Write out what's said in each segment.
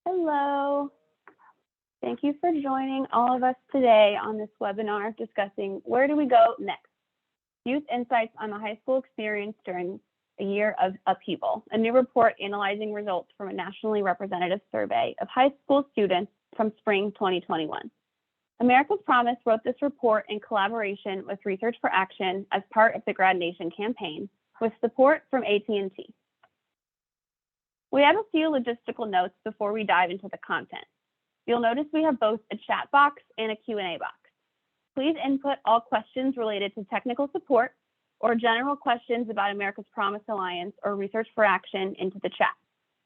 Hello. Thank you for joining all of us today on this webinar discussing where do we go next? Youth Insights on the High School Experience During a Year of Upheaval, a new report analyzing results from a nationally representative survey of high school students from spring 2021. America's Promise wrote this report in collaboration with Research for Action as part of the Grad Nation campaign with support from AT&T. We have a few logistical notes before we dive into the content. You'll notice we have both a chat box and a Q&A box. Please input all questions related to technical support or general questions about America's Promise Alliance or Research for Action into the chat.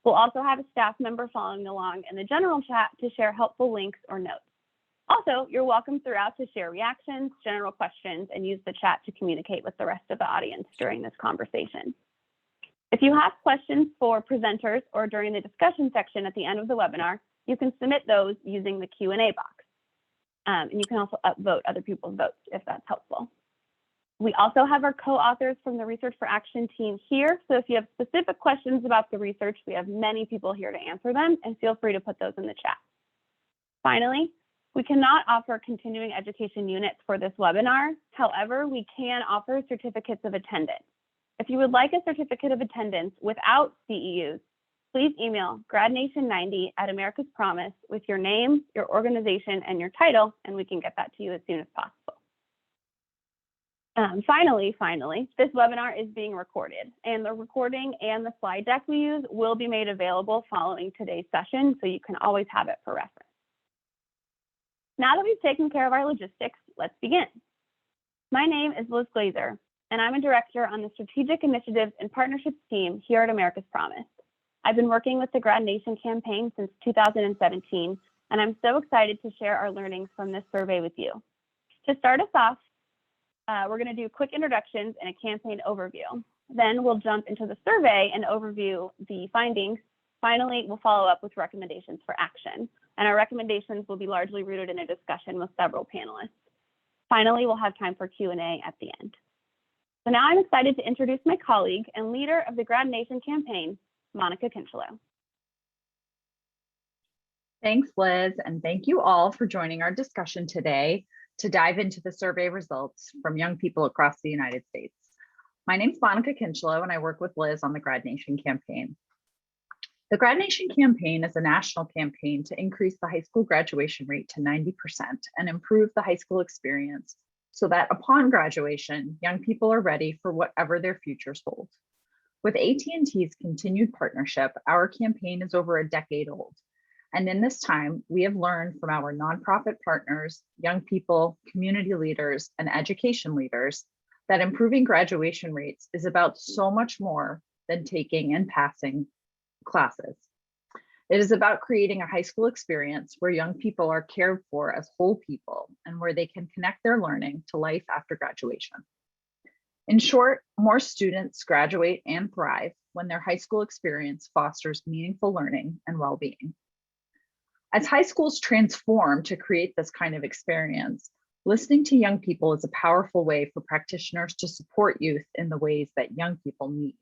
We'll also have a staff member following along in the general chat to share helpful links or notes. Also, you're welcome throughout to share reactions, general questions, and use the chat to communicate with the rest of the audience during this conversation. If you have questions for presenters or during the discussion section at the end of the webinar, you can submit those using the Q&A box. And you can also upvote other people's votes if that's helpful. We also have our co-authors from the Research for Action team here. So if you have specific questions about the research, we have many people here to answer them, and feel free to put those in the chat. Finally, we cannot offer continuing education units for this webinar. However, we can offer certificates of attendance. If you would like a certificate of attendance without CEUs, please email gradnation90@America's Promise with your name, your organization, and your title, and we can get that to you as soon as possible. Finally, this webinar is being recorded, and the recording and the slide deck we use will be made available following today's session, so you can always have it for reference. Now that we've taken care of our logistics, let's begin. My name is Liz Glazer, and I'm a director on the Strategic Initiatives and Partnerships team here at America's Promise. I've been working with the Grad Nation campaign since 2017, and I'm so excited to share our learnings from this survey with you. To start us off, we're going to do quick introductions and a campaign overview. Then we'll jump into the survey and overview the findings. Finally, we'll follow up with recommendations for action, and our recommendations will be largely rooted in a discussion with several panelists. Finally, we'll have time for Q&A at the end. So now I'm excited to introduce my colleague and leader of the Grad Nation campaign, Monica Kinchelow. Thanks, Liz, and thank you all for joining our discussion today to dive into the survey results from young people across the United States. My name is Monica Kinchelow, and I work with Liz on the Grad Nation campaign. The Grad Nation campaign is a national campaign to increase the high school graduation rate to 90% and improve the high school experience so that upon graduation, young people are ready for whatever their futures hold. With AT&T's continued partnership, our campaign is over a decade old. And in this time, we have learned from our nonprofit partners, young people, community leaders, and education leaders that improving graduation rates is about so much more than taking and passing classes. It is about creating a high school experience where young people are cared for as whole people and where they can connect their learning to life after graduation. In short, more students graduate and thrive when their high school experience fosters meaningful learning and well-being. As high schools transform to create this kind of experience, listening to young people is a powerful way for practitioners to support youth in the ways that young people need.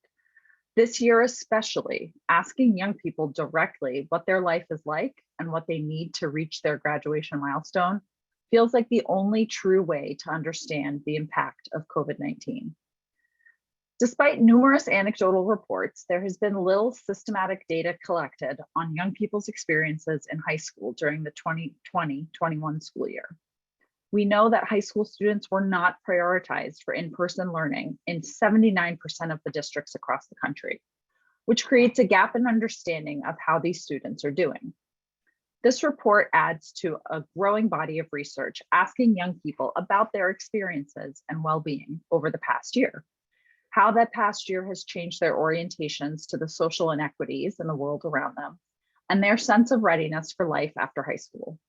This year especially, asking young people directly what their life is like and what they need to reach their graduation milestone feels like the only true way to understand the impact of COVID-19. Despite numerous anecdotal reports, there has been little systematic data collected on young people's experiences in high school during the 2020-21 school year. We know that high school students were not prioritized for in-person learning in 79% of the districts across the country, which creates a gap in understanding of how these students are doing. This report adds to a growing body of research asking young people about their experiences and well-being over the past year, how that past year has changed their orientations to the social inequities in the world around them, and their sense of readiness for life after high school.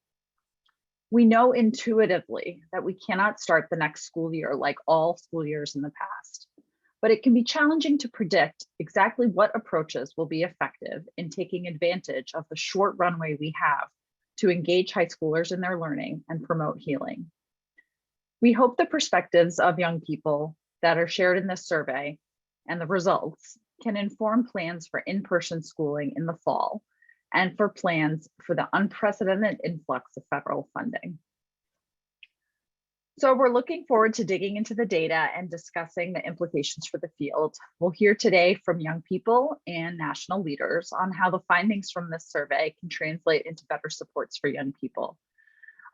We know intuitively that we cannot start the next school year like all school years in the past, but it can be challenging to predict exactly what approaches will be effective in taking advantage of the short runway we have to engage high schoolers in their learning and promote healing. We hope the perspectives of young people that are shared in this survey and the results can inform plans for in-person schooling in the fall and for plans for the unprecedented influx of federal funding. So we're looking forward to digging into the data and discussing the implications for the field. We'll hear today from young people and national leaders on how the findings from this survey can translate into better supports for young people.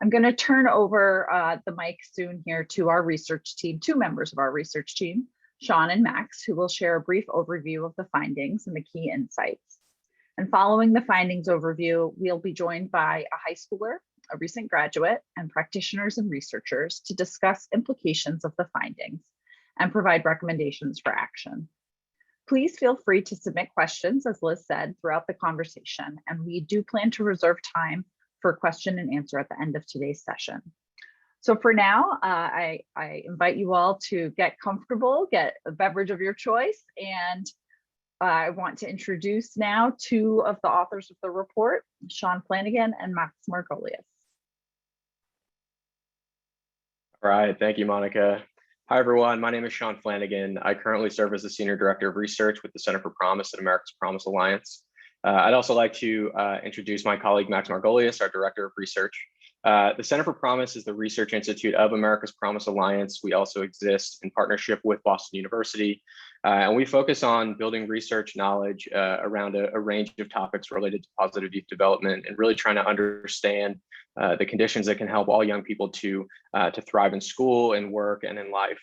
I'm going to turn over the mic soon here to our research team, two members of our research team, Sean and Max, who will share a brief overview of the findings and the key insights. And following the findings overview, we'll be joined by a high schooler, a recent graduate, and practitioners and researchers to discuss implications of the findings and provide recommendations for action. Please feel free to submit questions, as Liz said, throughout the conversation, and we do plan to reserve time for question and answer at the end of today's session. So for now, I invite you all to get comfortable, get a beverage of your choice, and I want to introduce now two of the authors of the report, Sean Flanagan and Max Margolius. All right, thank you, Monica. Hi, everyone. My name is Sean Flanagan. I currently serve as the Senior Director of Research with the Center for Promise at America's Promise Alliance. I'd also like to introduce my colleague, Max Margolius, our Director of Research. The Center for Promise is the research institute of America's Promise Alliance. We also exist in partnership with Boston University, and we focus on building research knowledge around a range of topics related to positive youth development and really trying to understand the conditions that can help all young people to thrive in school and work and in life.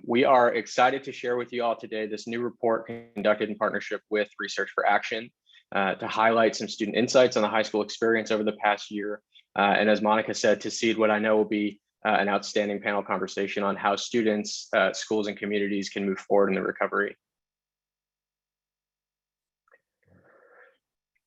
We are excited to share with you all today this new report conducted in partnership with Research for Action to highlight some student insights on the high school experience over the past year. And as Monica said, to seed what I know will be an outstanding panel conversation on how students, schools, and communities can move forward in the recovery.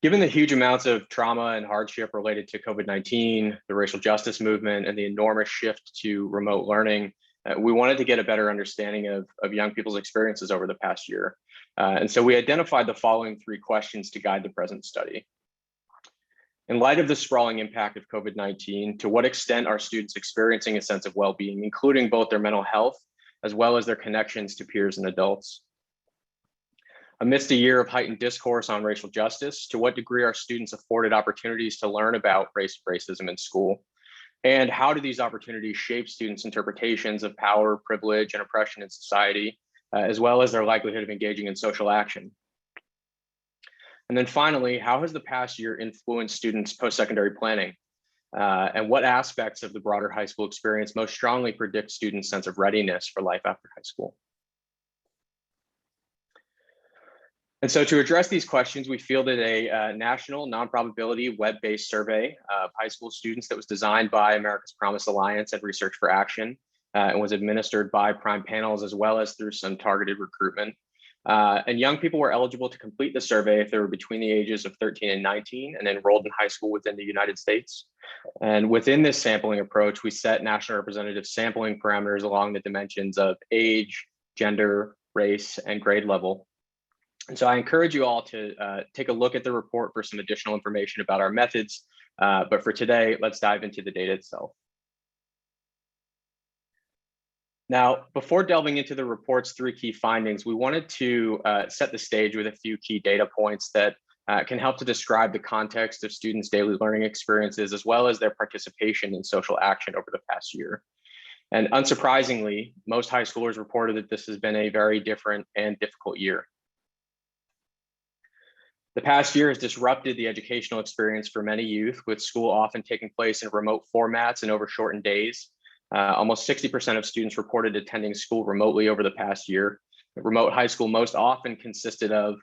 Given the huge amounts of trauma and hardship related to COVID-19, the racial justice movement, and the enormous shift to remote learning, we wanted to get a better understanding of young people's experiences over the past year. And so we identified the following three questions to guide the present study. In light of the sprawling impact of COVID-19, to what extent are students experiencing a sense of well-being, including both their mental health, as well as their connections to peers and adults? Amidst a year of heightened discourse on racial justice, to what degree are students afforded opportunities to learn about racism in school? And how do these opportunities shape students' interpretations of power, privilege, and oppression in society, as well as their likelihood of engaging in social action? And then finally, how has the past year influenced students' post-secondary planning? And what aspects of the broader high school experience most strongly predict students' sense of readiness for life after high school? And so to address these questions, we fielded a national non-probability web-based survey of high school students that was designed by America's Promise Alliance and Research for Action and was administered by Prime Panels as well as through some targeted recruitment. And young people were eligible to complete the survey if they were between the ages of 13 and 19 and enrolled in high school within the United States. And within this sampling approach, we set national representative sampling parameters along the dimensions of age, gender, race, and grade level. And so I encourage you all to take a look at the report for some additional information about our methods. But for today, let's dive into the data itself. Now, before delving into the report's three key findings, we wanted to set the stage with a few key data points that can help to describe the context of students' daily learning experiences, as well as their participation in social action over the past year. And unsurprisingly, most high schoolers reported that this has been a very different and difficult year. The past year has disrupted the educational experience for many youth, with school often taking place in remote formats and over shortened days. Almost 60% of students reported attending school remotely over the past year. Remote high school most often consisted of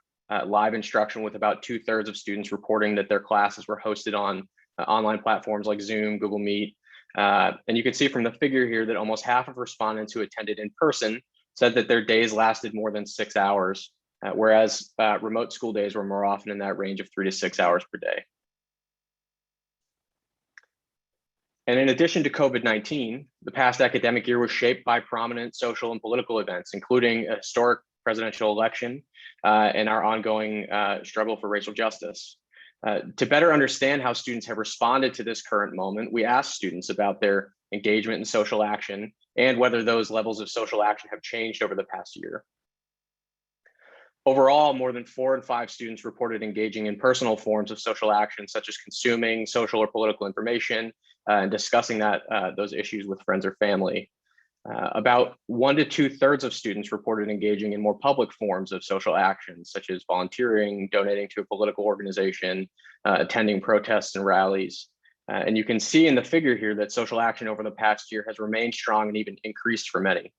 live instruction, with about 2/3 of students reporting that their classes were hosted on online platforms like Zoom, Google Meet. And you can see from the figure here that almost half of respondents who attended in person said that their days lasted more than 6 hours, whereas remote school days were more often in that range of 3 to 6 hours per day. And in addition to COVID-19, the past academic year was shaped by prominent social and political events, including a historic presidential election and our ongoing struggle for racial justice. To better understand how students have responded to this current moment, we asked students about their engagement in social action and whether those levels of social action have changed over the past year. Overall, more than 4 in 5 students reported engaging in personal forms of social action, such as consuming social or political information and discussing those issues with friends or family. About 1 to 2/3 of students reported engaging in more public forms of social action, such as volunteering, donating to a political organization, attending protests and rallies. And you can see in the figure here that social action over the past year has remained strong and even increased for many.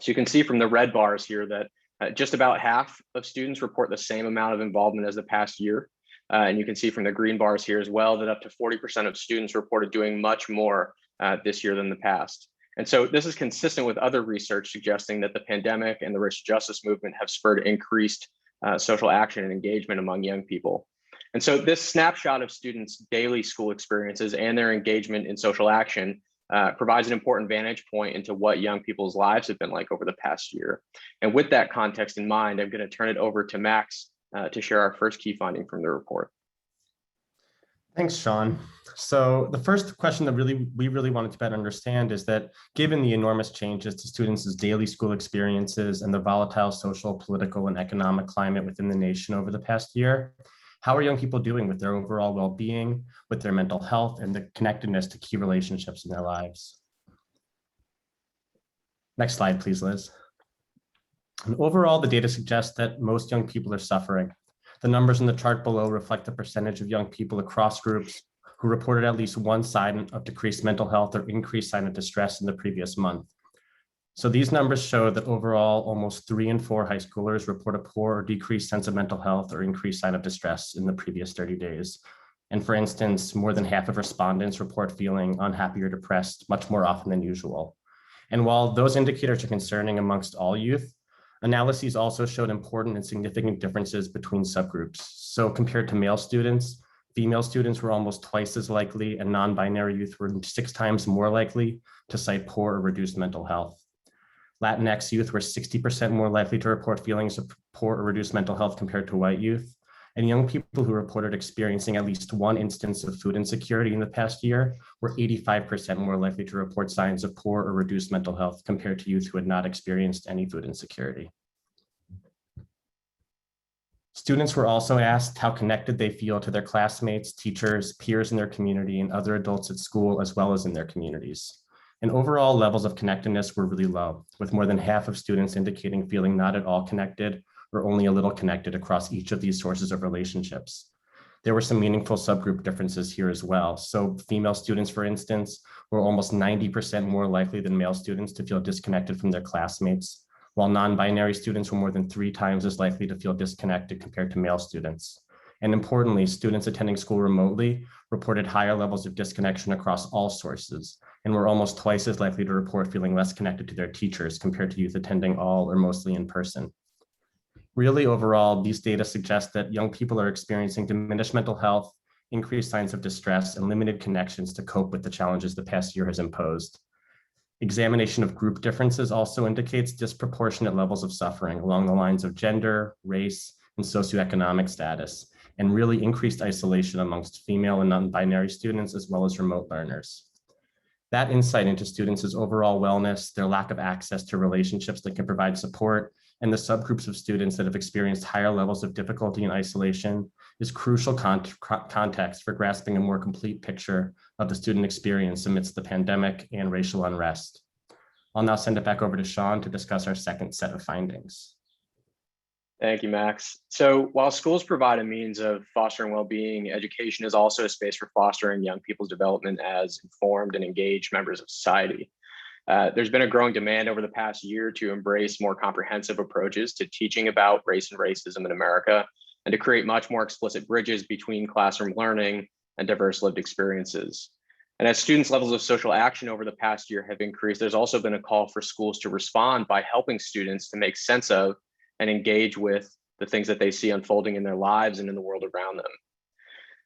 So you can see from the red bars here that just about half of students report the same amount of involvement as the past year. And you can see from the green bars here as well that up to 40% of students reported doing much more this year than the past. And so this is consistent with other research suggesting that the pandemic and the racial justice movement have spurred increased social action and engagement among young people. And so this snapshot of students' daily school experiences and their engagement in social action provides an important vantage point into what young people's lives have been like over the past year. And with that context in mind, I'm going to turn it over to Max to share our first key finding from the report. Thanks, Sean. So the first question that we really wanted to better understand is that given the enormous changes to students' daily school experiences and the volatile social, political, and economic climate within the nation over the past year, how are young people doing with their overall well-being, with their mental health, and the connectedness to key relationships in their lives? Next slide, please, Liz. And overall, the data suggests that most young people are suffering. The numbers in the chart below reflect the percentage of young people across groups who reported at least one sign of decreased mental health or increased sign of distress in the previous month. So these numbers show that overall, almost 3 in 4 high schoolers report a poor or decreased sense of mental health or increased sign of distress in the previous 30 days. And for instance, more than half of respondents report feeling unhappy or depressed much more often than usual. And while those indicators are concerning amongst all youth, analyses also showed important and significant differences between subgroups. So compared to male students, female students were almost twice as likely, and non-binary youth were 6 times more likely to cite poor or reduced mental health. Latinx youth were 60% more likely to report feelings of poor or reduced mental health compared to white youth. And young people who reported experiencing at least one instance of food insecurity in the past year were 85% more likely to report signs of poor or reduced mental health compared to youth who had not experienced any food insecurity. Students were also asked how connected they feel to their classmates, teachers, peers in their community, and other adults at school, as well as in their communities. And overall levels of connectedness were really low, with more than half of students indicating feeling not at all connected or only a little connected across each of these sources of relationships. There were some meaningful subgroup differences here as well. So female students, for instance, were almost 90% more likely than male students to feel disconnected from their classmates, while non-binary students were more than 3 times as likely to feel disconnected compared to male students. And importantly, students attending school remotely reported higher levels of disconnection across all sources, and were almost twice as likely to report feeling less connected to their teachers compared to youth attending all or mostly in person. Really, overall, these data suggest that young people are experiencing diminished mental health, increased signs of distress, and limited connections to cope with the challenges the past year has imposed. Examination of group differences also indicates disproportionate levels of suffering along the lines of gender, race, and socioeconomic status, and really increased isolation amongst female and non-binary students, as well as remote learners. That insight into students' overall wellness, their lack of access to relationships that can provide support, and the subgroups of students that have experienced higher levels of difficulty and isolation is crucial context for grasping a more complete picture of the student experience amidst the pandemic and racial unrest. I'll now send it back over to Sean to discuss our second set of findings. Thank you, Max. So while schools provide a means of fostering well-being, education is also a space for fostering young people's development as informed and engaged members of society. There's been a growing demand over the past year to embrace more comprehensive approaches to teaching about race and racism in America, and to create much more explicit bridges between classroom learning and diverse lived experiences. And as students' levels of social action over the past year have increased, there's also been a call for schools to respond by helping students to make sense of and engage with the things that they see unfolding in their lives and in the world around them.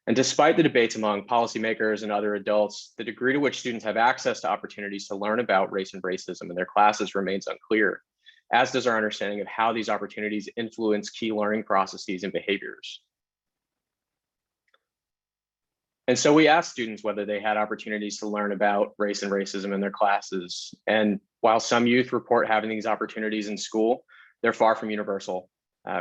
And despite the debates among policymakers and other adults, the degree to which students have access to opportunities to learn about race and racism in their classes remains unclear, as does our understanding of how these opportunities influence key learning processes and behaviors. And so we asked students whether they had opportunities to learn about race and racism in their classes. And while some youth report having these opportunities in school, they're far from universal.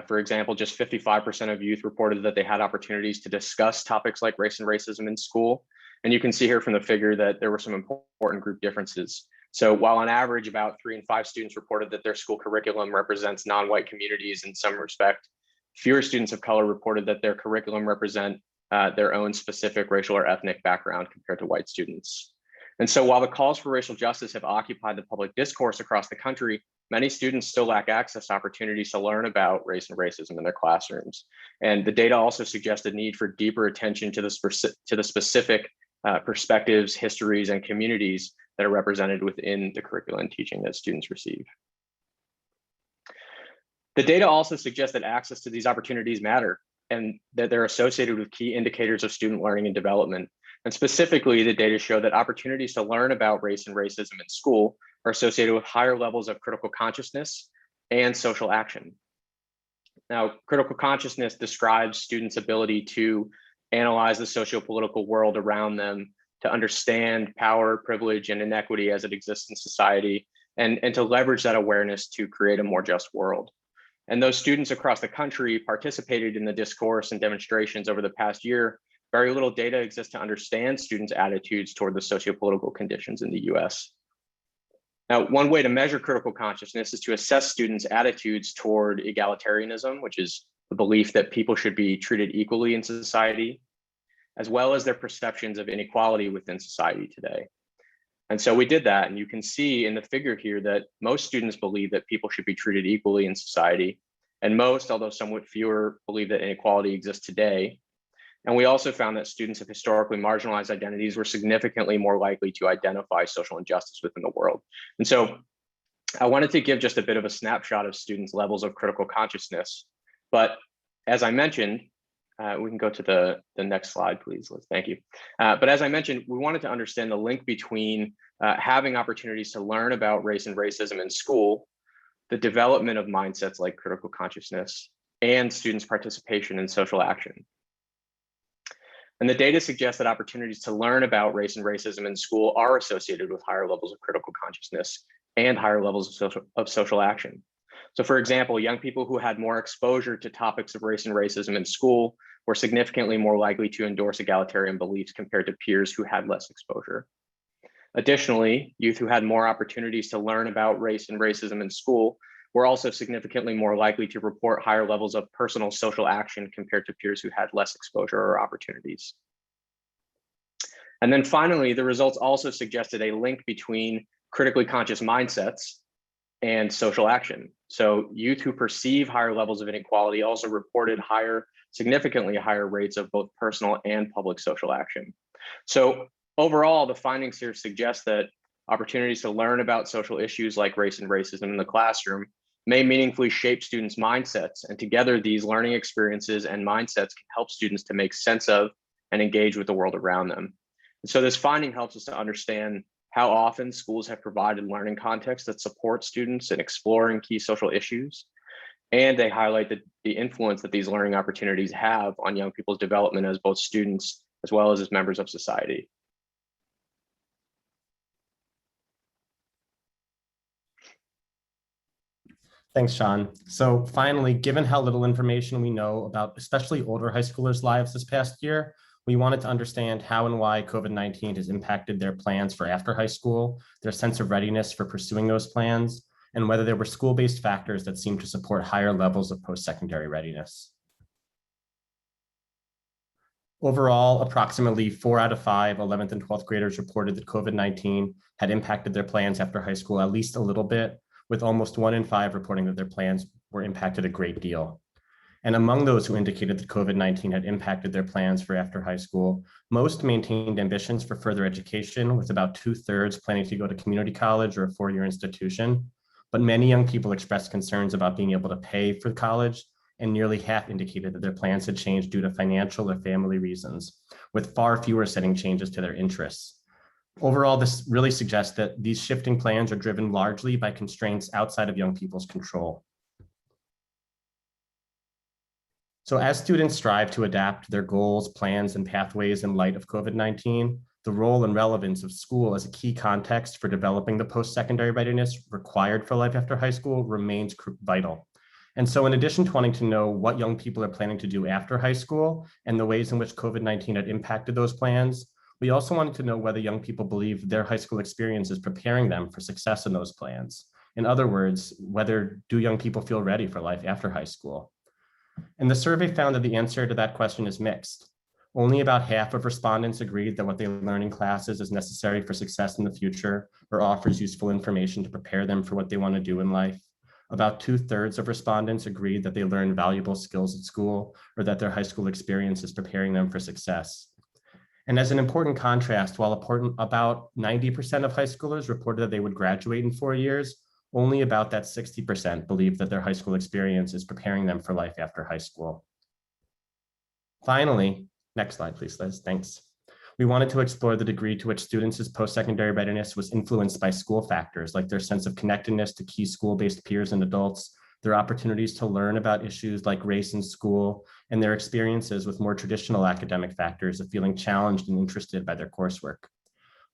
For example, just 55% of youth reported that they had opportunities to discuss topics like race and racism in school. And you can see here from the figure that there were some important group differences. So while on average, about 3 in 5 students reported that their school curriculum represents non-white communities in some respect, fewer students of color reported that their curriculum represent their own specific racial or ethnic background compared to white students. And so while the calls for racial justice have occupied the public discourse across the country, many students still lack access to opportunities to learn about race and racism in their classrooms. And the data also suggests a need for deeper attention to the specific perspectives, histories, and communities that are represented within the curriculum and teaching that students receive. The data also suggests that access to these opportunities matter and that they're associated with key indicators of student learning and development. And specifically, the data show that opportunities to learn about race and racism in school are associated with higher levels of critical consciousness and social action. Now, critical consciousness describes students' ability to analyze the socio-political world around them, to understand power, privilege, and inequity as it exists in society, and to leverage that awareness to create a more just world. And those students across the country participated in the discourse and demonstrations over the past year. Very little data exists to understand students' attitudes toward the socio-political conditions in the US. Now, one way to measure critical consciousness is to assess students' attitudes toward egalitarianism, which is the belief that people should be treated equally in society, as well as their perceptions of inequality within society today. And so we did that, and you can see in the figure here that most students believe that people should be treated equally in society, and most, although somewhat fewer, believe that inequality exists today. And we also found that students of historically marginalized identities were significantly more likely to identify social injustice within the world. And so I wanted to give just a bit of a snapshot of students' levels of critical consciousness. But as I mentioned, we can go to the next slide, please, Liz. Thank you. But as I mentioned, we wanted to understand the link between having opportunities to learn about race and racism in school, the development of mindsets like critical consciousness, and students' participation in social action. And the data suggests that opportunities to learn about race and racism in school are associated with higher levels of critical consciousness and higher levels of social action. So for example, young people who had more exposure to topics of race and racism in school were significantly more likely to endorse egalitarian beliefs compared to peers who had less exposure. Additionally, youth who had more opportunities to learn about race and racism in school were also significantly more likely to report higher levels of personal social action compared to peers who had less exposure or opportunities. And then finally, the results also suggested a link between critically conscious mindsets and social action. So youth who perceive higher levels of inequality also reported significantly higher rates of both personal and public social action. So overall, the findings here suggest that opportunities to learn about social issues like race and racism in the classroom may meaningfully shape students' mindsets. And together, these learning experiences and mindsets can help students to make sense of and engage with the world around them. And so this finding helps us to understand how often schools have provided learning contexts that support students in exploring key social issues. And they highlight the influence that these learning opportunities have on young people's development as both students as well as members of society. Thanks, Sean. So finally, given how little information we know about especially older high schoolers' lives this past year, we wanted to understand how and why COVID-19 has impacted their plans for after high school, their sense of readiness for pursuing those plans, and whether there were school-based factors that seem to support higher levels of post-secondary readiness. Overall, approximately 4 out of 5 11th and 12th graders reported that COVID-19 had impacted their plans after high school at least a little bit, with almost 1 in 5 reporting that their plans were impacted a great deal. And among those who indicated that COVID-19 had impacted their plans for after high school, most maintained ambitions for further education, with about 2/3 planning to go to community college or a 4-year institution. But many young people expressed concerns about being able to pay for college, and nearly half indicated that their plans had changed due to financial or family reasons, with far fewer setting changes to their interests. Overall, this really suggests that these shifting plans are driven largely by constraints outside of young people's control. So as students strive to adapt their goals, plans, and pathways in light of COVID-19, the role and relevance of school as a key context for developing the post-secondary readiness required for life after high school remains vital. And so in addition to wanting to know what young people are planning to do after high school and the ways in which COVID-19 had impacted those plans, we also wanted to know whether young people believe their high school experience is preparing them for success in those plans. In other words, whether do young people feel ready for life after high school? And the survey found that the answer to that question is mixed. Only about half of respondents agreed that what they learn in classes is necessary for success in the future or offers useful information to prepare them for what they want to do in life. About 2/3 of respondents agreed that they learn valuable skills at school or that their high school experience is preparing them for success. And as an important contrast, while about 90% of high schoolers reported that they would graduate in 4 years, only about that 60% believe that their high school experience is preparing them for life after high school. Finally, next slide, please, Liz. Thanks. We wanted to explore the degree to which students' post-secondary readiness was influenced by school factors like their sense of connectedness to key school-based peers and adults, their opportunities to learn about issues like race in school, and their experiences with more traditional academic factors of feeling challenged and interested by their coursework.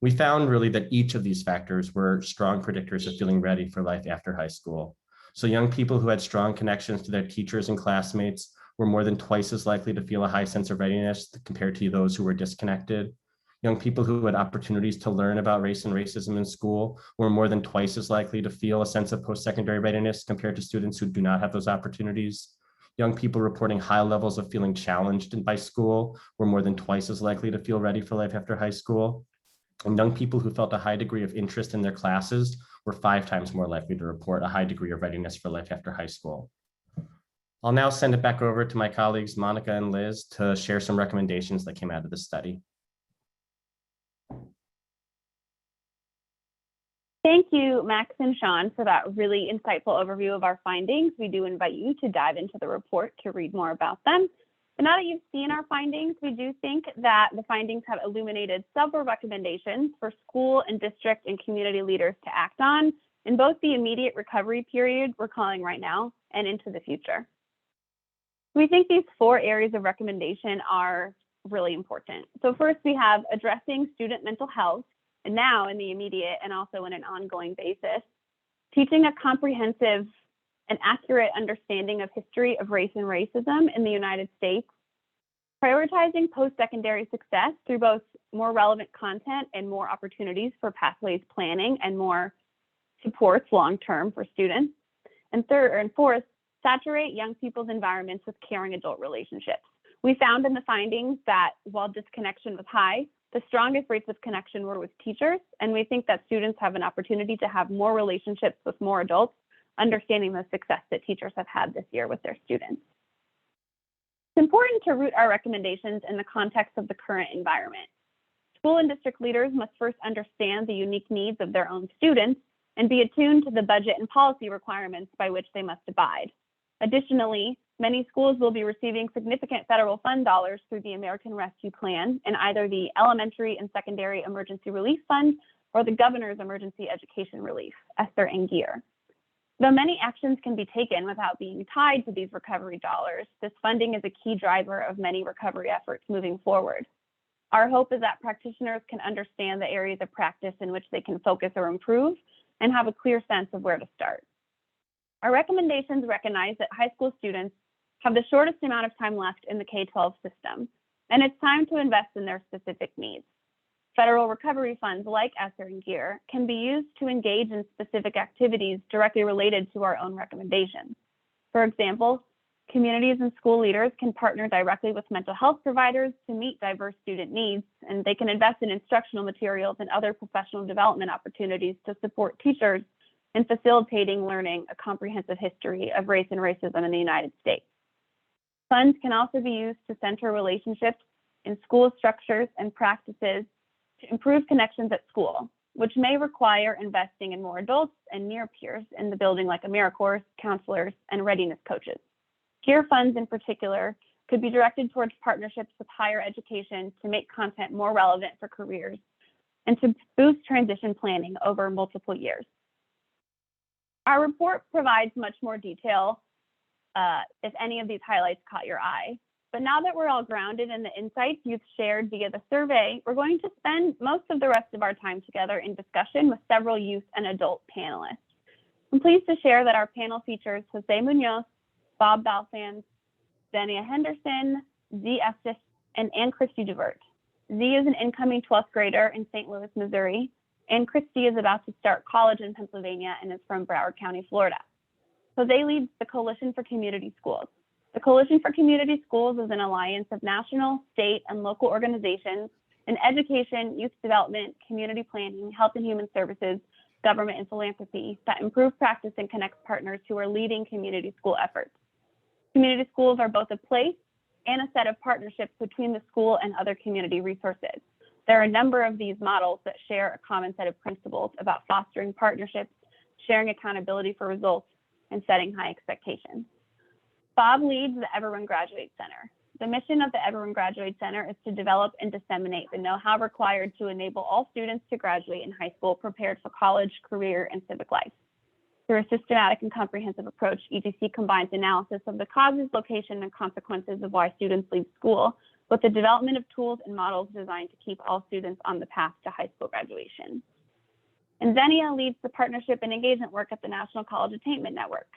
We found really that each of these factors were strong predictors of feeling ready for life after high school. So young people who had strong connections to their teachers and classmates were more than twice as likely to feel a high sense of readiness compared to those who were disconnected. Young people who had opportunities to learn about race and racism in school were more than twice as likely to feel a sense of post-secondary readiness compared to students who do not have those opportunities. Young people reporting high levels of feeling challenged by school were more than twice as likely to feel ready for life after high school. And young people who felt a high degree of interest in their classes were 5 times more likely to report a high degree of readiness for life after high school. I'll now send it back over to my colleagues, Monica and Liz, to share some recommendations that came out of the study. Thank you, Max and Sean, for that really insightful overview of our findings. We do invite you to dive into the report to read more about them. But now that you've seen our findings, we do think that the findings have illuminated several recommendations for school and district and community leaders to act on in both the immediate recovery period we're calling right now and into the future. We think these 4 areas of recommendation are really important. So first, we have addressing student mental health, and now in the immediate and also in an ongoing basis, teaching a comprehensive and accurate understanding of history of race and racism in the United States, prioritizing post-secondary success through both more relevant content and more opportunities for pathways planning and more supports long-term for students, and third and fourth, saturate young people's environments with caring adult relationships. We found in the findings that while disconnection was high, the strongest rates of connection were with teachers, and we think that students have an opportunity to have more relationships with more adults, understanding the success that teachers have had this year with their students. It's important to root our recommendations in the context of the current environment. School and district leaders must first understand the unique needs of their own students and be attuned to the budget and policy requirements by which they must abide. Additionally, many schools will be receiving significant federal fund dollars through the American Rescue Plan in either the Elementary and Secondary Emergency Relief Fund or the Governor's Emergency Education Relief, ESSER and GEAR. Though many actions can be taken without being tied to these recovery dollars, this funding is a key driver of many recovery efforts moving forward. Our hope is that practitioners can understand the areas of practice in which they can focus or improve and have a clear sense of where to start. Our recommendations recognize that high school students have the shortest amount of time left in the K-12 system, and it's time to invest in their specific needs. Federal recovery funds like ESSER and GEAR can be used to engage in specific activities directly related to our own recommendations. For example, communities and school leaders can partner directly with mental health providers to meet diverse student needs, and they can invest in instructional materials and other professional development opportunities to support teachers in facilitating learning a comprehensive history of race and racism in the United States. Funds can also be used to center relationships in school structures and practices to improve connections at school, which may require investing in more adults and near peers in the building like AmeriCorps, counselors, and readiness coaches. GEAR funds in particular could be directed towards partnerships with higher education to make content more relevant for careers and to boost transition planning over multiple years. Our report provides much more detail if any of these highlights caught your eye. But now that we're all grounded in the insights you've shared via the survey, we're going to spend most of the rest of our time together in discussion with several youth and adult panelists. I'm pleased to share that our panel features Jose Munoz, Bob Balfans, Zenia Henderson, Z. Estes, and Ann Christie DeVert. Z is an incoming 12th grader in St. Louis, Missouri. Ann Christie is about to start college in Pennsylvania and is from Broward County, Florida. Jose leads the Coalition for Community Schools. The Coalition for Community Schools is an alliance of national, state, and local organizations in education, youth development, community planning, health and human services, government, and philanthropy that improve practice and connect partners who are leading community school efforts. Community schools are both a place and a set of partnerships between the school and other community resources. There are a number of these models that share a common set of principles about fostering partnerships, sharing accountability for results, and setting high expectations. Bob leads the Everyone Graduates Center. The mission of the Everyone Graduates Center is to develop and disseminate the know-how required to enable all students to graduate in high school prepared for college, career, and civic life. Through a systematic and comprehensive approach, EGC combines analysis of the causes, location, and consequences of why students leave school with the development of tools and models designed to keep all students on the path to high school graduation. And Zenia leads the partnership and engagement work at the National College Attainment Network.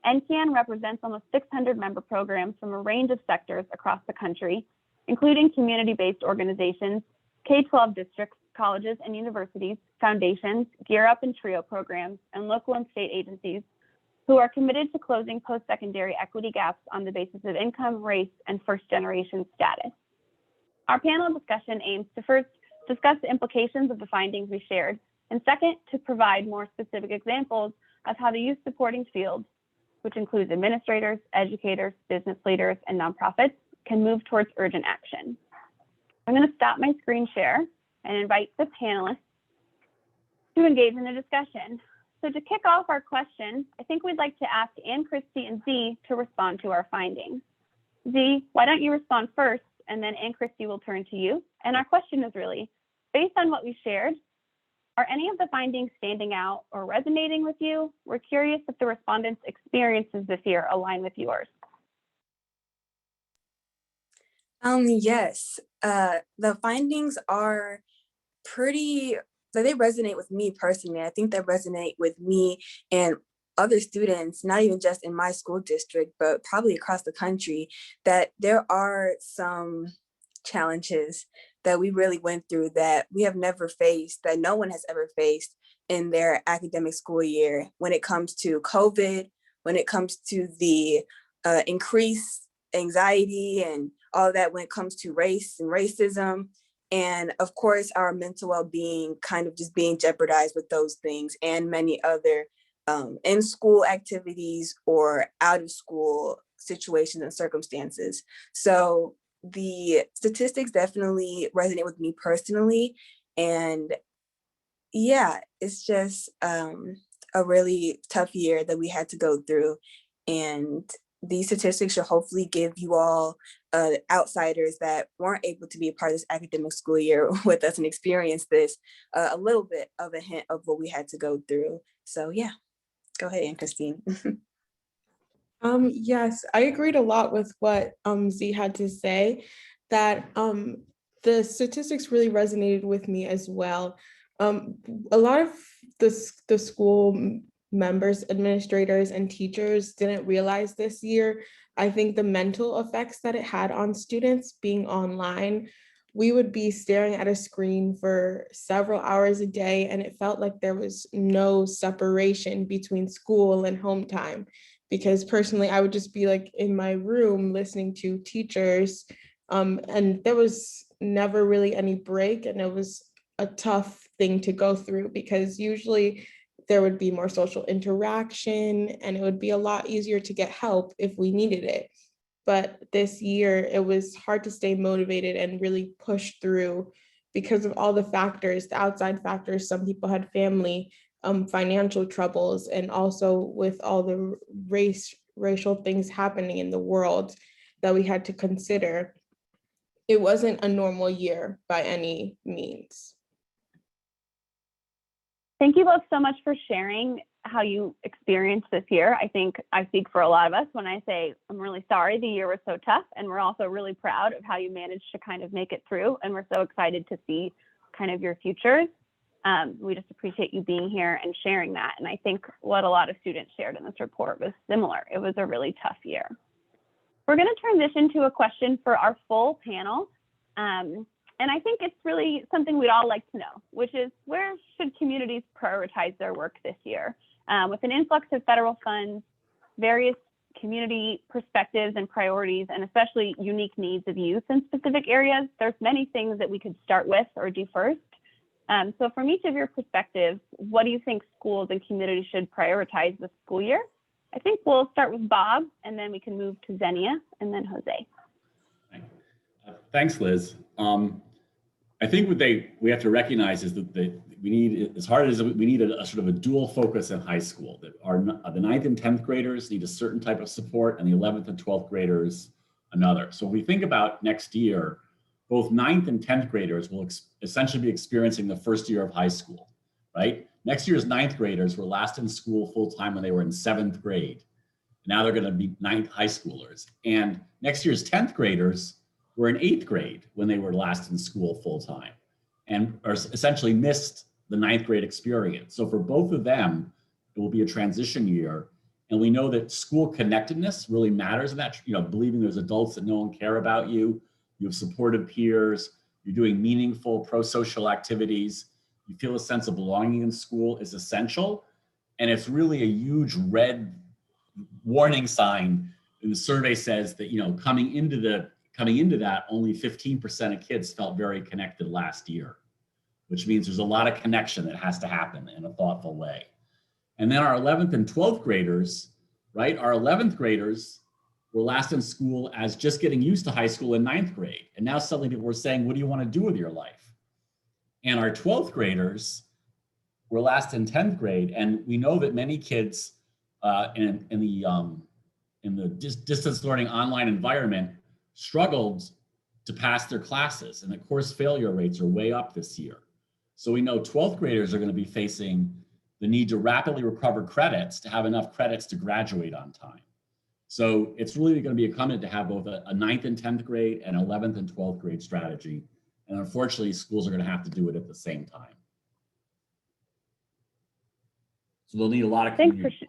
NCAN represents almost 600 member programs from a range of sectors across the country, including community-based organizations, K-12 districts, colleges and universities, foundations, Gear Up and TRIO programs, and local and state agencies who are committed to closing post-secondary equity gaps on the basis of income, race, and first-generation status. Our panel discussion aims to first discuss the implications of the findings we shared, and second, to provide more specific examples of how the youth supporting field, which includes administrators, educators, business leaders, and nonprofits, can move towards urgent action. I'm going to stop my screen share and invite the panelists to engage in the discussion. So to kick off our question, I think we'd like to ask Ann Christie and Z to respond to our findings. Z, why don't you respond first, and then Ann Christie will turn to you. And our question is really, based on what we shared, are any of the findings standing out or resonating with you? We're curious if the respondents' experiences this year align with yours. Yes, the findings are they resonate with me personally. I think they resonate with me and other students, not even just in my school district, but probably across the country, that there are some challenges that we really went through that we have never faced, that no one has ever faced in their academic school year when it comes to COVID, when it comes to the increased anxiety and all that, when it comes to race and racism. And of course, our mental well-being kind of just being jeopardized with those things and many other in-school activities or out-of-school situations and circumstances. So the statistics definitely resonate with me personally. And yeah, it's just a really tough year that we had to go through. And these statistics should hopefully give you all outsiders that weren't able to be a part of this academic school year with us and experience this a little bit of a hint of what we had to go through. So yeah, go ahead, Ann Christine. Yes, I agreed a lot with what Z had to say, that the statistics really resonated with me as well. A lot of the school members, administrators, and teachers didn't realize this year, I think, the mental effects that it had on students being online. We would be staring at a screen for several hours a day, and it felt like there was no separation between school and home time. Because personally, I would just be like in my room listening to teachers, and there was never really any break, and it was a tough thing to go through because usually there would be more social interaction and it would be a lot easier to get help if we needed it. But this year, it was hard to stay motivated and really push through because of all the factors, the outside factors. Some people had family, financial troubles, and also with all the racial things happening in the world that we had to consider. It wasn't a normal year by any means. Thank you both so much for sharing how you experienced this year. I think I speak for a lot of us when I say I'm really sorry the year was so tough, and we're also really proud of how you managed to kind of make it through, and we're so excited to see kind of your futures. We just appreciate you being here and sharing that. And I think what a lot of students shared in this report was similar. It was a really tough year. We're going to transition to a question for our full panel. And I think it's really something we'd all like to know, which is where should communities prioritize their work this year? With an influx of federal funds, various community perspectives and priorities, and especially unique needs of youth in specific areas, there's many things that we could start with or do first. So from each of your perspectives, what do you think schools and communities should prioritize this school year? I think we'll start with Bob, and then we can move to Xenia, and then Jose. Thanks, Liz. I think what we have to recognize is that we need, as hard as we need a sort of a dual focus in high school, that the 9th and 10th graders need a certain type of support, and the 11th and 12th graders another. So if we think about next year, both 9th and 10th graders will essentially be experiencing the first year of high school, right? Next year's 9th graders were last in school full-time when they were in 7th grade. Now they're gonna be 9th high schoolers. And next year's 10th graders were in 8th grade when they were last in school full-time and are essentially missed the 9th grade experience. So for both of them, it will be a transition year. And we know that school connectedness really matters in that, believing there's adults that know and care about you. You have supportive peers, you're doing meaningful pro-social activities, you feel a sense of belonging in school is essential. And it's really a huge red warning sign. And the survey says that, coming into that, only 15% of kids felt very connected last year, which means there's a lot of connection that has to happen in a thoughtful way. And then our 11th and 12th graders, right? Our 11th graders were last in school as just getting used to high school in 9th grade. And now suddenly people were saying, what do you want to do with your life? And our 12th graders were last in 10th grade. And we know that many kids in the distance learning online environment struggled to pass their classes, and the course failure rates are way up this year. So we know 12th graders are going to be facing the need to rapidly recover credits to have enough credits to graduate on time. So it's really going to be incumbent to have both a 9th and 10th grade and 11th and 12th grade strategy. And unfortunately, schools are going to have to do it at the same time. So they'll need a lot of community.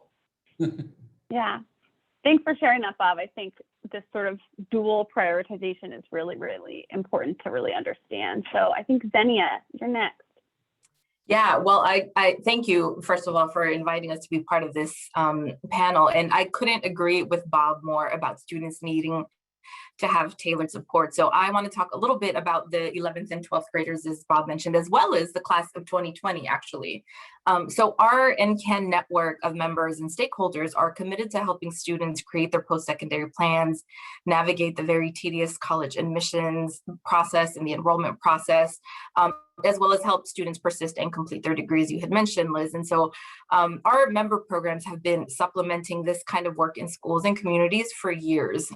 Yeah. Thanks for sharing that, Bob. I think this sort of dual prioritization is really, really important to really understand. So I think Xenia, you're next. Yeah, well, I thank you, first of all, for inviting us to be part of this panel. And I couldn't agree with Bob more about students needing to have tailored support. So I want to talk a little bit about the 11th and 12th graders, as Bob mentioned, as well as the class of 2020, actually. So our NCAN network of members and stakeholders are committed to helping students create their post-secondary plans, navigate the very tedious college admissions process and the enrollment process, as well as help students persist and complete their degrees, you had mentioned, Liz. And so our member programs have been supplementing this kind of work in schools and communities for years.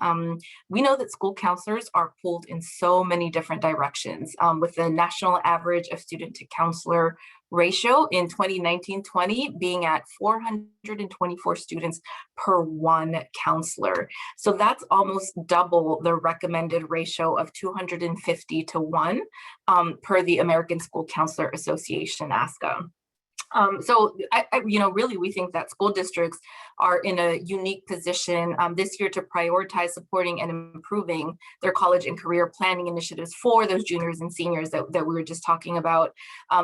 We know that school counselors are pulled in so many different directions, with the national average of student to counselor ratio in 2019-20 being at 424 students per one counselor. So that's almost double the recommended ratio of 250 to 1 per the American School Counselor Association, ASCA. So really, we think that school districts are in a unique position this year to prioritize supporting and improving their college and career planning initiatives for those juniors and seniors that we were just talking about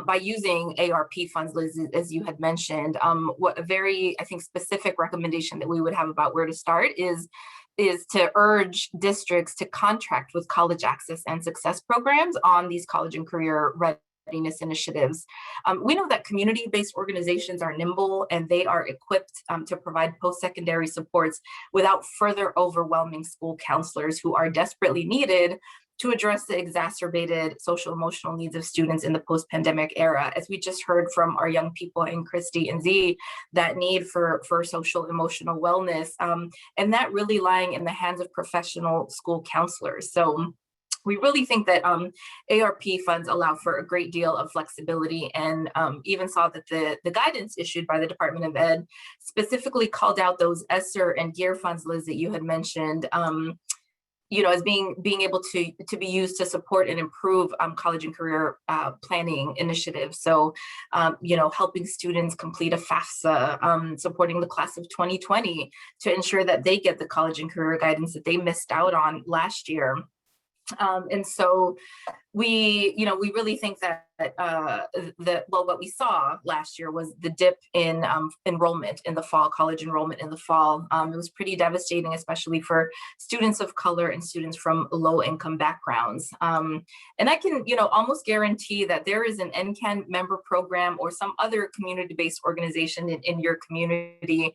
by using ARP funds, Liz, as you had mentioned. What a very, I think, specific recommendation that we would have about where to start is to urge districts to contract with college access and success programs on these college and career readiness initiatives. We know that community-based organizations are nimble and they are equipped to provide post-secondary supports without further overwhelming school counselors who are desperately needed to address the exacerbated social emotional needs of students in the post-pandemic era. As we just heard from our young people in Christy and Z, that need for social emotional wellness, and that really lying in the hands of professional school counselors. So we really think that ARP funds allow for a great deal of flexibility, and even saw that the guidance issued by the Department of Ed specifically called out those ESSER and GEAR funds, Liz, that you had mentioned, as being able to be used to support and improve college and career planning initiatives. So, helping students complete a FAFSA, supporting the class of 2020 to ensure that they get the college and career guidance that they missed out on last year. And so we really think that what we saw last year was the dip in enrollment in the fall, college enrollment in the fall. It was pretty devastating, especially for students of color and students from low income backgrounds. And I can, almost guarantee that there is an NCAN member program or some other community-based organization in your community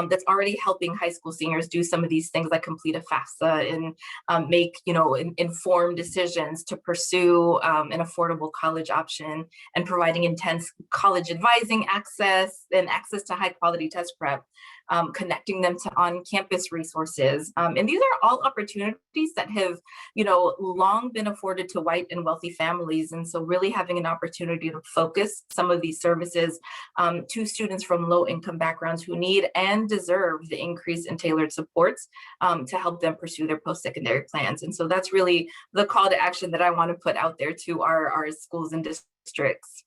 that's already helping high school seniors do some of these things, like complete a FAFSA and make, informed decisions to pursue an affordable college option, and providing intense college advising access and access to high quality test prep, connecting them to on-campus resources. And these are all opportunities that have, long been afforded to white and wealthy families. And so really having an opportunity to focus some of these services to students from low income backgrounds who need and deserve the increase in tailored supports to help them pursue their post-secondary plans. And so that's really the call to action that I want to put out there to our schools and districts.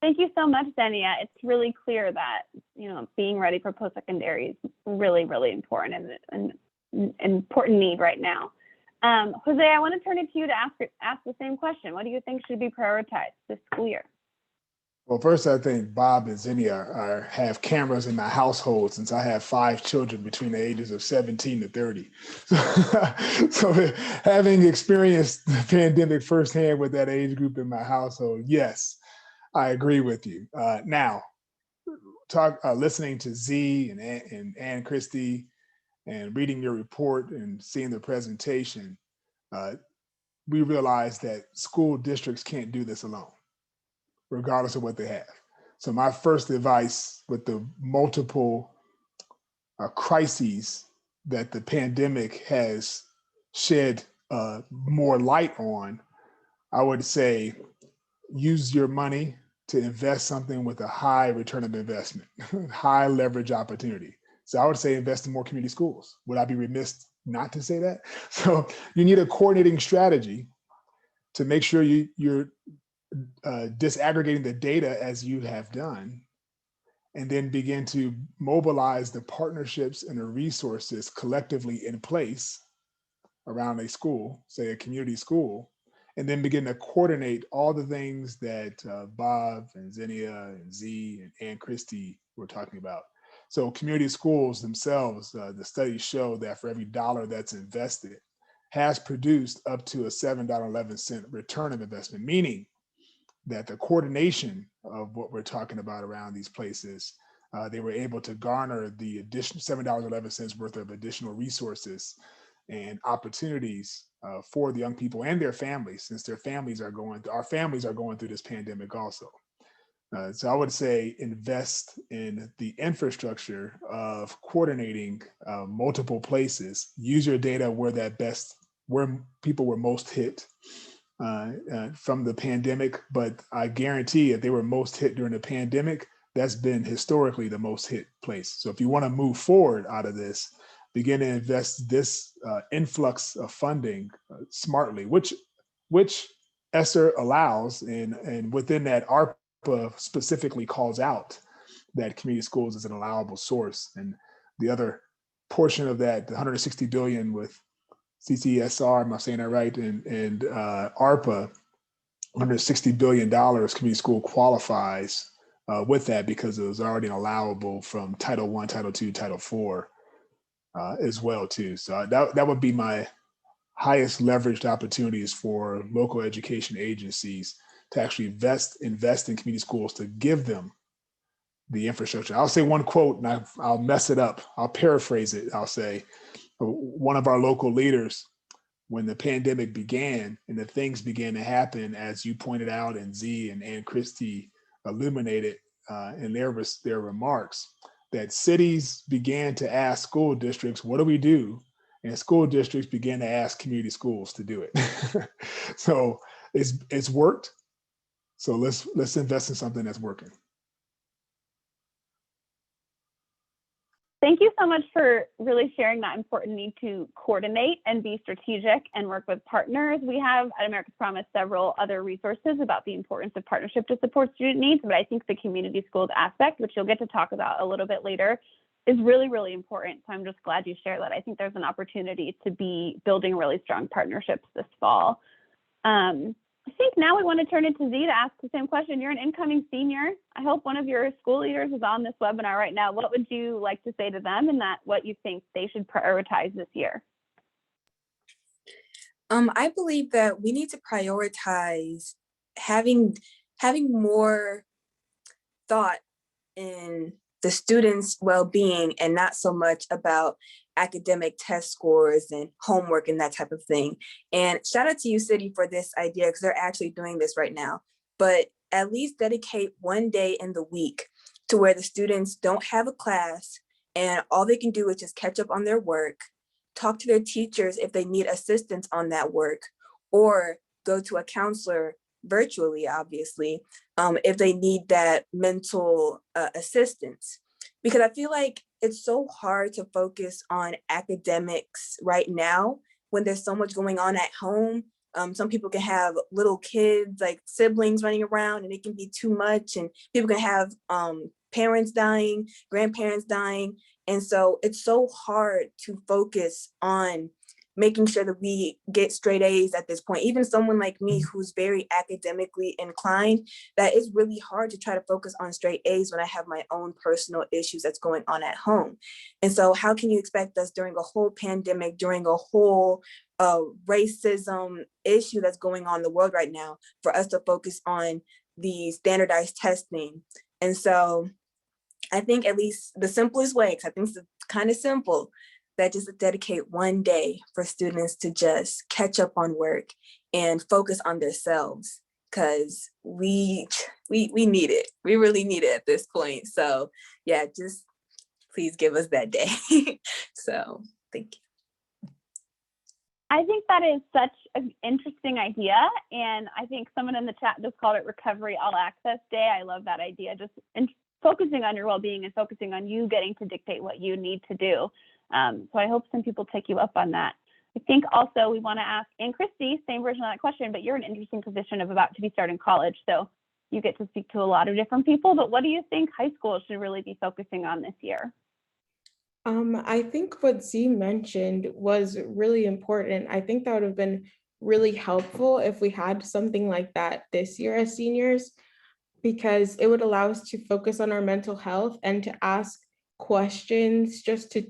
Thank you so much, Zenia. It's really clear that, being ready for post-secondary is really, really important and an important need right now. Jose, I want to turn it to you to ask the same question. What do you think should be prioritized this school year? Well, first, I think Bob and Zenia have cameras in my household, since I have 5 children between the ages of 17 to 30. So having experienced the pandemic firsthand with that age group in my household, yes, I agree with you. Now, listening to Z and Ann Christie and reading your report and seeing the presentation, we realize that school districts can't do this alone, regardless of what they have. So my first advice, with the multiple crises that the pandemic has shed more light on, I would say use your money to invest something with a high return of investment, high leverage opportunity. So I would say invest in more community schools. Would I be remiss not to say that? So you need a coordinating strategy to make sure you're disaggregating the data as you have done, and then begin to mobilize the partnerships and the resources collectively in place around a school, say a community school, and then begin to coordinate all the things that Bob and Zenia and Z and Ann Christie were talking about. So community schools themselves, the studies show that for every dollar that's invested has produced up to a $7.11 return of investment, meaning that the coordination of what we're talking about around these places, they were able to garner the additional $7.11 worth of additional resources and opportunities for the young people and their families, since our families are going through this pandemic also. So I would say invest in the infrastructure of coordinating multiple places. Use your data where people were most hit from the pandemic, but I guarantee if they were most hit during the pandemic, that's been historically the most hit place. So if you want to move forward out of this, begin to invest this influx of funding smartly, which ESSER allows, and within that, ARPA specifically calls out that community schools is an allowable source. And the other portion of that, the $160 billion with CCSR, am I saying that right? And ARPA, $160 billion community school qualifies with that, because it was already allowable from Title I, Title II, Title IV as well too. So that would be my highest leveraged opportunities for local education agencies to actually invest in community schools, to give them the infrastructure. I'll say one quote and I'll mess it up. I'll paraphrase it. I'll say, one of our local leaders, when the pandemic began and the things began to happen, as you pointed out, and Z and Ann Christie illuminated in their remarks, that cities began to ask school districts, what do we do? And school districts began to ask community schools to do it. So it's worked. So let's invest in something that's working. Thank you so much for really sharing that important need to coordinate and be strategic and work with partners. We have at America's Promise several other resources about the importance of partnership to support student needs, but I think the community schools aspect, which you'll get to talk about a little bit later, is really, really important. So I'm just glad you shared that. I think there's an opportunity to be building really strong partnerships this fall. I think now we want to turn it to Z to ask the same question. You're an incoming senior. I hope one of your school leaders is on this webinar right now. What would you like to say to them and what you think they should prioritize this year? I believe that we need to prioritize having more thought in the students' well-being and not so much about academic test scores and homework and that type of thing. And shout out to you, City, for this idea, because they're actually doing this right now. But at least dedicate one day in the week to where the students don't have a class and all they can do is just catch up on their work, talk to their teachers if they need assistance on that work, or go to a counselor virtually, obviously, if they need that mental assistance. Because I feel like it's so hard to focus on academics right now when there's so much going on at home. Some people can have little kids, like siblings running around, and it can be too much. And people can have parents dying, grandparents dying. And so it's so hard to focus on making sure that we get straight A's at this point. Even someone like me who's very academically inclined, that is really hard to try to focus on straight A's when I have my own personal issues that's going on at home. And so how can you expect us during a whole pandemic, during a whole racism issue that's going on in the world right now, for us to focus on the standardized testing? And so I think at least the simplest way, because I think it's kind of simple, that just dedicate one day for students to just catch up on work and focus on themselves, because we need it. We really need it at this point. So yeah, just please give us that day. So thank you. I think that is such an interesting idea. And I think someone in the chat just called it Recovery All Access Day. I love that idea. Just focusing on your well-being and focusing on you getting to dictate what you need to do. So I hope some people take you up on that. I think also we want to ask, and Christy, same version of that question, but you're in an interesting position of about to be starting college. So you get to speak to a lot of different people, but what do you think high school should really be focusing on this year? I think what Z mentioned was really important. I think that would have been really helpful if we had something like that this year as seniors, because it would allow us to focus on our mental health and to ask questions, just to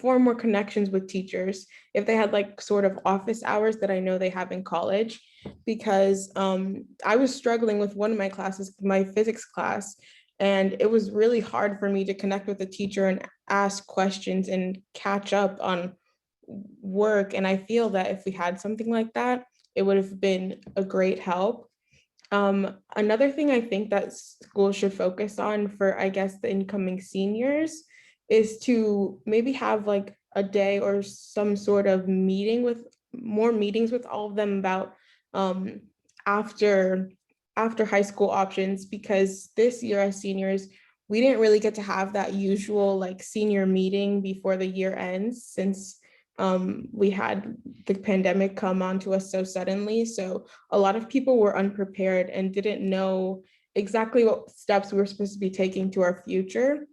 form more connections with teachers if they had like sort of office hours that I know they have in college. Because I was struggling with one of my classes, my physics class, and it was really hard for me to connect with the teacher and ask questions and catch up on work. And I feel that if we had something like that, it would have been a great help. Another thing I think that schools should focus on for, I guess, the incoming seniors is to maybe have like a day or some sort of meeting with more meetings with all of them about after high school options, because this year as seniors, we didn't really get to have that usual like senior meeting before the year ends, since we had the pandemic come onto us so suddenly. So a lot of people were unprepared and didn't know exactly what steps we were supposed to be taking to our future.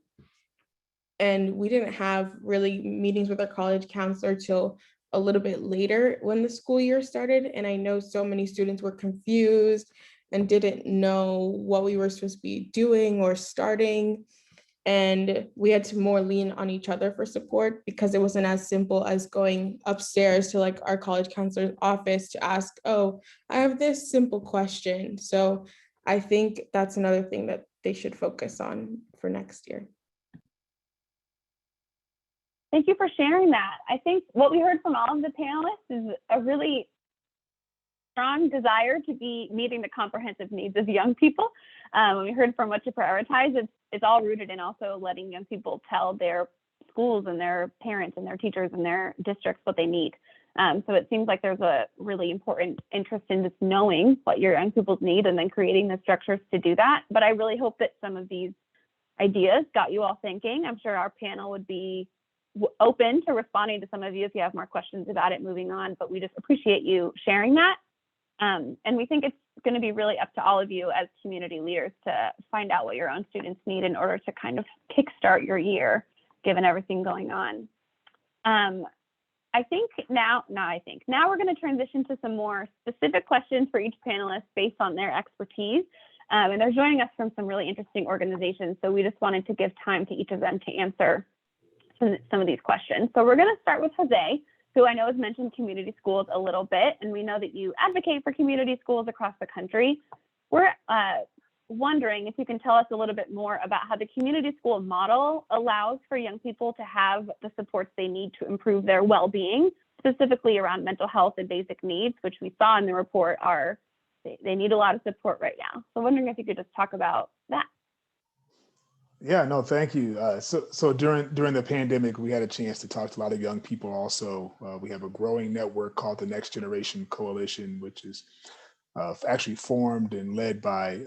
And we didn't have really meetings with our college counselor till a little bit later when the school year started. And I know so many students were confused and didn't know what we were supposed to be doing or starting. And we had to more lean on each other for support, because it wasn't as simple as going upstairs to like our college counselor's office to ask, oh, I have this simple question. So I think that's another thing that they should focus on for next year. Thank you for sharing that. I think what we heard from all of the panelists is a really strong desire to be meeting the comprehensive needs of young people. We heard from what to prioritize. It's all rooted in also letting young people tell their schools and their parents and their teachers and their districts what they need. So it seems like there's a really important interest in just knowing what your young people need and then creating the structures to do that. But I really hope that some of these ideas got you all thinking. I'm sure our panel would be open to responding to some of you if you have more questions about it moving on, but we just appreciate you sharing that. And we think it's going to be really up to all of you as community leaders to find out what your own students need in order to kind of kickstart your year, given everything going on. Now we're going to transition to some more specific questions for each panelist based on their expertise. And they're joining us from some really interesting organizations. So we just wanted to give time to each of them to answer some of these questions. So we're going to start with Jose, who I know has mentioned community schools a little bit, and we know that you advocate for community schools across the country. We're wondering if you can tell us a little bit more about how the community school model allows for young people to have the supports they need to improve their well-being, specifically around mental health and basic needs, which we saw in the report they need a lot of support right now. So wondering if you could just talk about that. Yeah, no, thank you. So during the pandemic, we had a chance to talk to a lot of young people also. We have a growing network called the Next Generation Coalition, which is actually formed and led by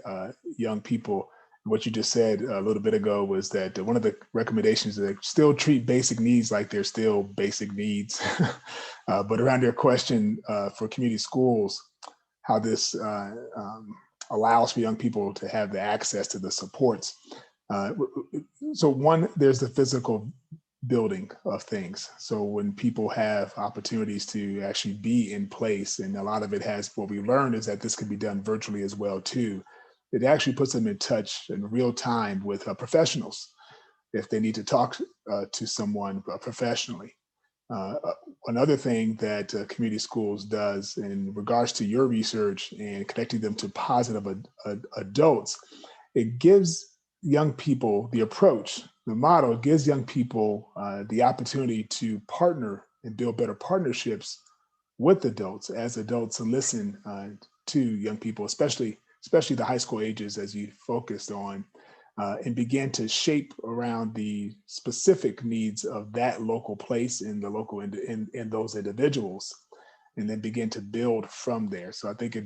young people. What you just said a little bit ago was that one of the recommendations is that still treat basic needs like they're still basic needs. But around your question for community schools, how this allows for young people to have the access to the supports. So one, there's the physical building of things. So when people have opportunities to actually be in place, and a lot of it has, what we learned is that this can be done virtually as well too. It actually puts them in touch in real time with professionals if they need to talk to someone professionally. Another thing that community schools does in regards to your research and connecting them to positive adults, it gives young people the approach, the model gives young people the opportunity to partner and build better partnerships with adults as adults listen to young people, especially the high school ages as you focused on, and begin to shape around the specific needs of that local place in the local in those individuals, and then begin to build from there. So I think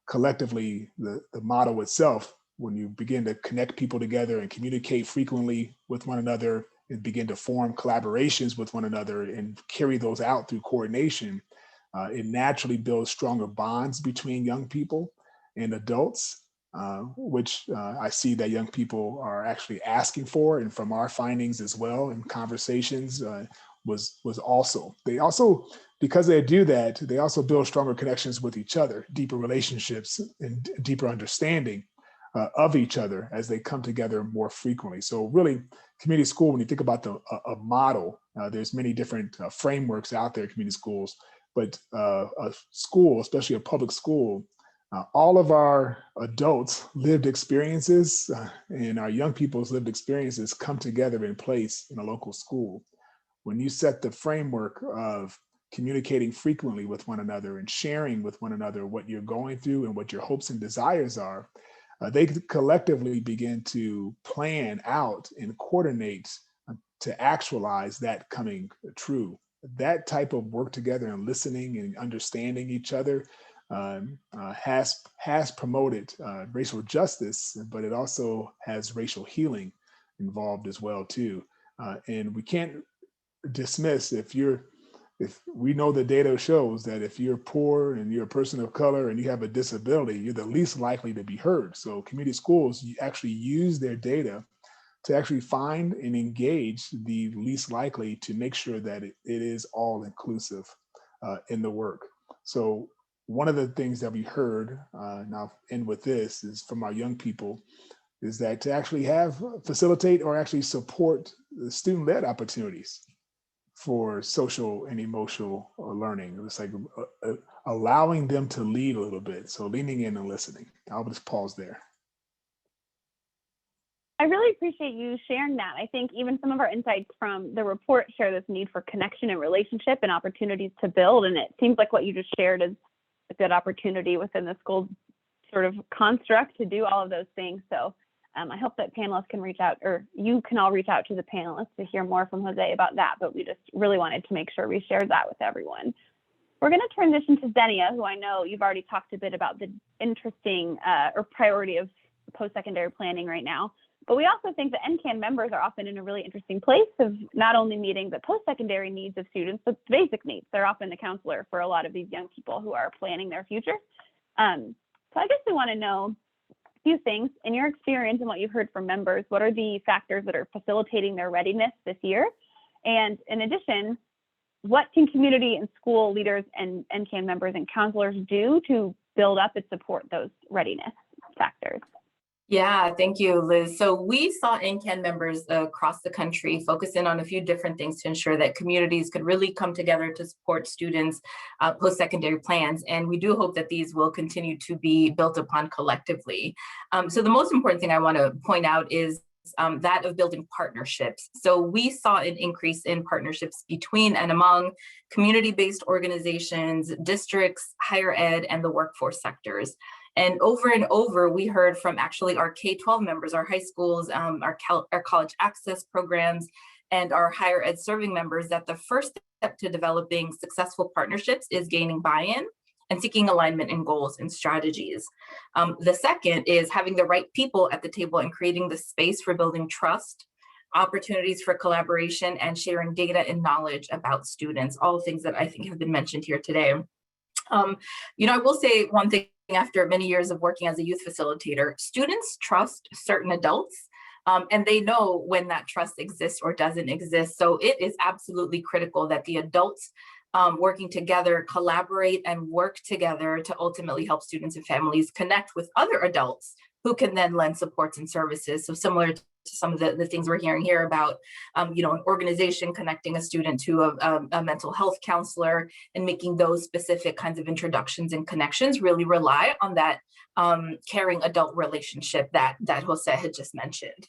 collectively the model itself, when you begin to connect people together and communicate frequently with one another and begin to form collaborations with one another and carry those out through coordination, it naturally builds stronger bonds between young people and adults, which I see that young people are actually asking for, and from our findings as well in conversations was also, because they do that, they also build stronger connections with each other, deeper relationships and deeper understanding of each other as they come together more frequently. So really, community school, when you think about a model, there's many different frameworks out there, community schools, but a school, especially a public school, all of our adults' lived experiences and our young people's lived experiences come together in place in a local school. When you set the framework of communicating frequently with one another and sharing with one another what you're going through and what your hopes and desires are, they collectively begin to plan out and coordinate to actualize that coming true. That type of work together and listening and understanding each other has promoted racial justice, but it also has racial healing involved as well too. And we can't dismiss if we know the data shows that if you're poor and you're a person of color and you have a disability, you're the least likely to be heard. So community schools actually use their data to actually find and engage the least likely to make sure that it is all inclusive in the work. So one of the things that we heard, and I'll end with this, is from our young people, is that to actually facilitate or actually support the student-led opportunities for social and emotional learning. It's like allowing them to lead a little bit. So leaning in and listening. I'll just pause there. I really appreciate you sharing that. I think even some of our insights from the report share this need for connection and relationship and opportunities to build. And it seems like what you just shared is a good opportunity within the school sort of construct to do all of those things. So I hope that panelists can reach out, or you can all reach out to the panelists to hear more from Jose about that, but we just really wanted to make sure we shared that with everyone. We're going to transition to Xenia, who I know you've already talked a bit about the interesting or priority of post-secondary planning right now, But we also think that NCAN members are often in a really interesting place of not only meeting the post-secondary needs of students, but basic needs. They're often the counselor for a lot of these young people who are planning their future. So I guess we want to know a few things. In your experience and what you've heard from members, what are the factors that are facilitating their readiness this year? And in addition, what can community and school leaders and NCAN members and counselors do to build up and support those readiness factors? Yeah, thank you, Liz. So we saw NCAN members across the country focus in on a few different things to ensure that communities could really come together to support students' post-secondary plans. And we do hope that these will continue to be built upon collectively. So the most important thing I want to point out is that of building partnerships. So we saw an increase in partnerships between and among community-based organizations, districts, higher ed, and the workforce sectors. And over, we heard from actually our K-12 members, our high schools, our college access programs, and our higher ed serving members that the first step to developing successful partnerships is gaining buy-in and seeking alignment in goals and strategies. The second is having the right people at the table and creating the space for building trust, opportunities for collaboration, and sharing data and knowledge about students, all things that I think have been mentioned here today. I will say one thing. After many years of working as a youth facilitator, students trust certain adults and they know when that trust exists or doesn't exist. So it is absolutely critical that the adults working together, collaborate and work together to ultimately help students and families connect with other adults who can then lend supports and services. So similar to some of the things we're hearing here about, an organization connecting a student to a mental health counselor and making those specific kinds of introductions and connections really rely on that caring adult relationship that Jose had just mentioned.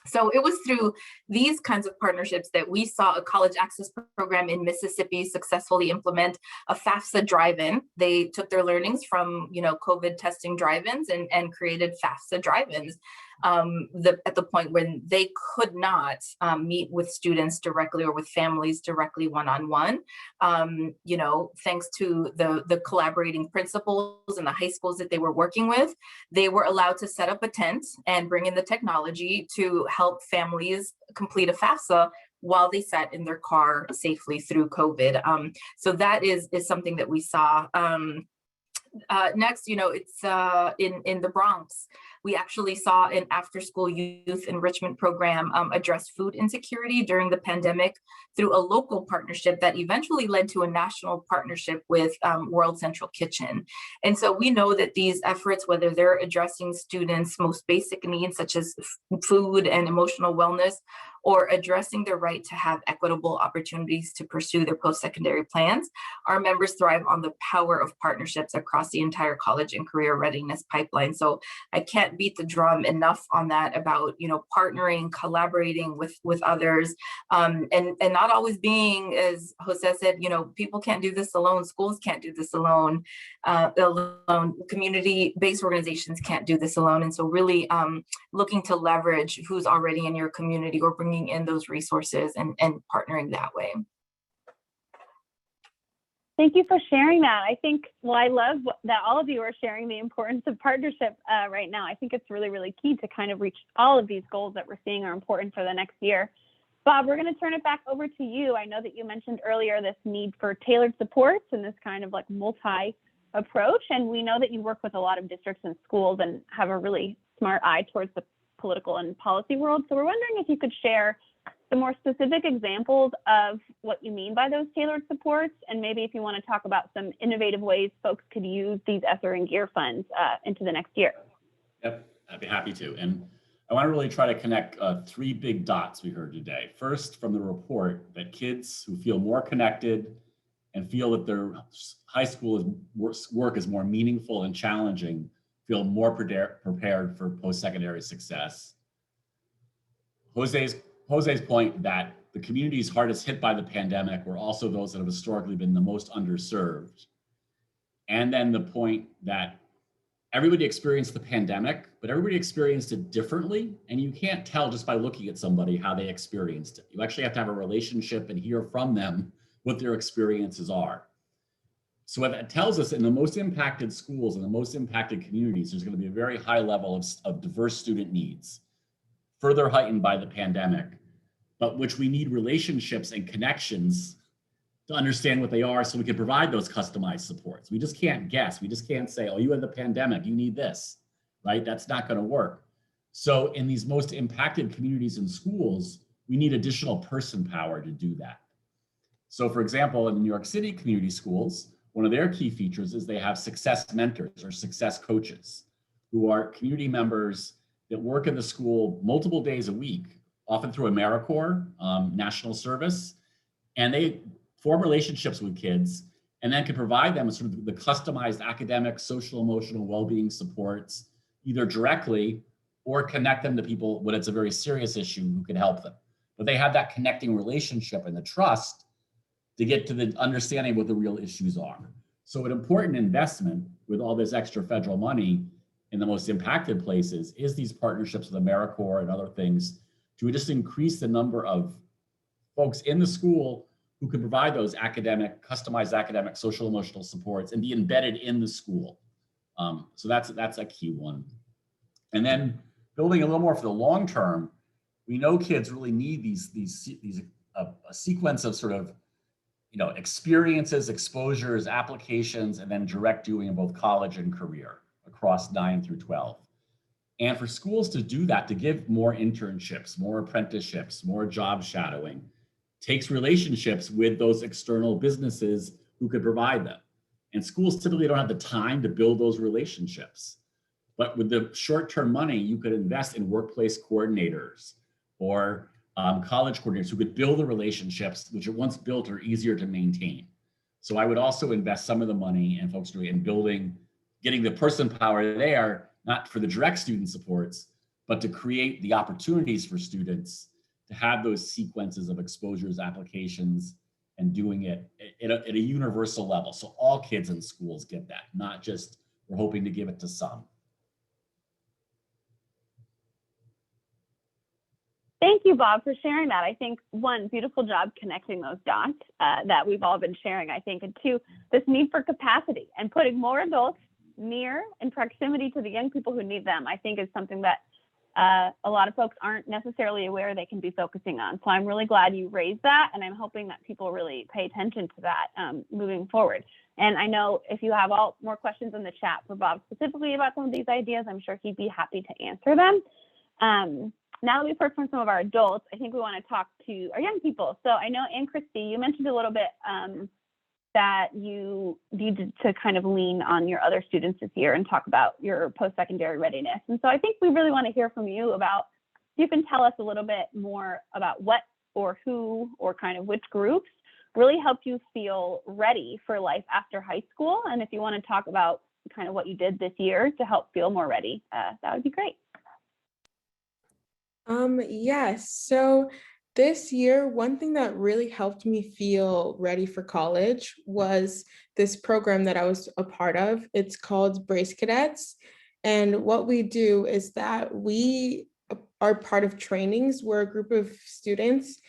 So it was through these kinds of partnerships that we saw a college access program in Mississippi successfully implement a FAFSA drive-in. They took their learnings from, COVID testing drive-ins and created FAFSA drive-ins at the point when they could not meet with students directly or with families directly one-on-one. Thanks to the collaborating principals and the high schools that they were working with, they were allowed to set up a tent and bring in the technology to help families complete a FAFSA while they sat in their car safely through COVID. So that is something that we saw. Next, it's in the Bronx. We actually saw an after-school youth enrichment program address food insecurity during the pandemic through a local partnership that eventually led to a national partnership with World Central Kitchen. And so we know that these efforts, whether they're addressing students' most basic needs, such as food and emotional wellness, or addressing their right to have equitable opportunities to pursue their post-secondary plans, our members thrive on the power of partnerships across the entire college and career readiness pipeline. So I can't beat the drum enough on that about, partnering, collaborating with others, and not always being, as Jose said, people can't do this alone, schools can't do this alone, community-based organizations can't do this alone. And so really looking to leverage who's already in your community or bringing in those resources and partnering that way. Thank you for sharing that. I love that all of you are sharing the importance of partnership right now. I think it's really, really key to kind of reach all of these goals that we're seeing are important for the next year. Bob, we're going to turn it back over to you. I know that you mentioned earlier this need for tailored supports and this kind of like multi-approach. And we know that you work with a lot of districts and schools and have a really smart eye towards the political and policy world. So we're wondering if you could share some more specific examples of what you mean by those tailored supports, and maybe if you want to talk about some innovative ways folks could use these ESSER and GEAR funds into the next year. Yep, I'd be happy to. And I want to really try to connect three big dots we heard today. First, from the report, that kids who feel more connected and feel that their high school work is more meaningful and challenging feel more prepared for post-secondary success. Jose's point that the communities hardest hit by the pandemic were also those that have historically been the most underserved. And then the point that everybody experienced the pandemic, but everybody experienced it differently. And you can't tell just by looking at somebody how they experienced it. You actually have to have a relationship and hear from them what their experiences are. So what that tells us, in the most impacted schools and the most impacted communities, there's going to be a very high level of diverse student needs. further heightened by the pandemic, but which we need relationships and connections to understand what they are so we can provide those customized supports. We just can't guess. We just can't say, oh, you had the pandemic, you need this, right? That's not going to work. So in these most impacted communities and schools, we need additional person power to do that. So for example, in the New York City community schools, one of their key features is they have success mentors or success coaches who are community members that work in the school multiple days a week, often through AmeriCorps, national service, and they form relationships with kids and then can provide them with sort of the customized academic, social, emotional well-being supports, either directly or connect them to people when it's a very serious issue who can help them. But they have that connecting relationship and the trust to get to the understanding of what the real issues are. So an important investment with all this extra federal money in the most impacted places is these partnerships with AmeriCorps and other things to just increase the number of folks in the school who can provide those academic, customized academic, social, emotional supports and be embedded in the school. So that's a key one. And then building a little more for the long term, we know kids really need a sequence of sort of, experiences, exposures, applications, and then direct doing in both college and career across 9 through 12. And for schools to do that, to give more internships, more apprenticeships, more job shadowing, takes relationships with those external businesses who could provide them. And schools typically don't have the time to build those relationships. But with the short-term money, you could invest in workplace coordinators or college coordinators who could build the relationships, which are once built are easier to maintain. So I would also invest some of the money and folks doing in building, getting the person power there, not for the direct student supports, but to create the opportunities for students to have those sequences of exposures, applications, and doing it at a universal level. So all kids in schools get that, not just we're hoping to give it to some. Thank you, Bob, for sharing that. I think one, beautiful job connecting those dots that we've all been sharing, I think, and two, this need for capacity and putting more adults near in proximity to the young people who need them, I think is something that a lot of folks aren't necessarily aware they can be focusing on. So I'm really glad you raised that, and I'm hoping that people really pay attention to that moving forward. And I know if you have all more questions in the chat for Bob specifically about some of these ideas, I'm sure he'd be happy to answer them. Now that we've heard from some of our adults, I think we want to talk to our young people. So I know, Ann Christie, you mentioned a little bit that you needed to kind of lean on your other students this year and talk about your post-secondary readiness. And so I think we really want to hear from you about, if you can tell us a little bit more about what or who or kind of which groups really helped you feel ready for life after high school. And if you want to talk about kind of what you did this year to help feel more ready, that would be great. Yes, so this year, one thing that really helped me feel ready for college was this program that I was a part of. It's called Brace Cadets. And what we do is that we are part of trainings. We're a group of students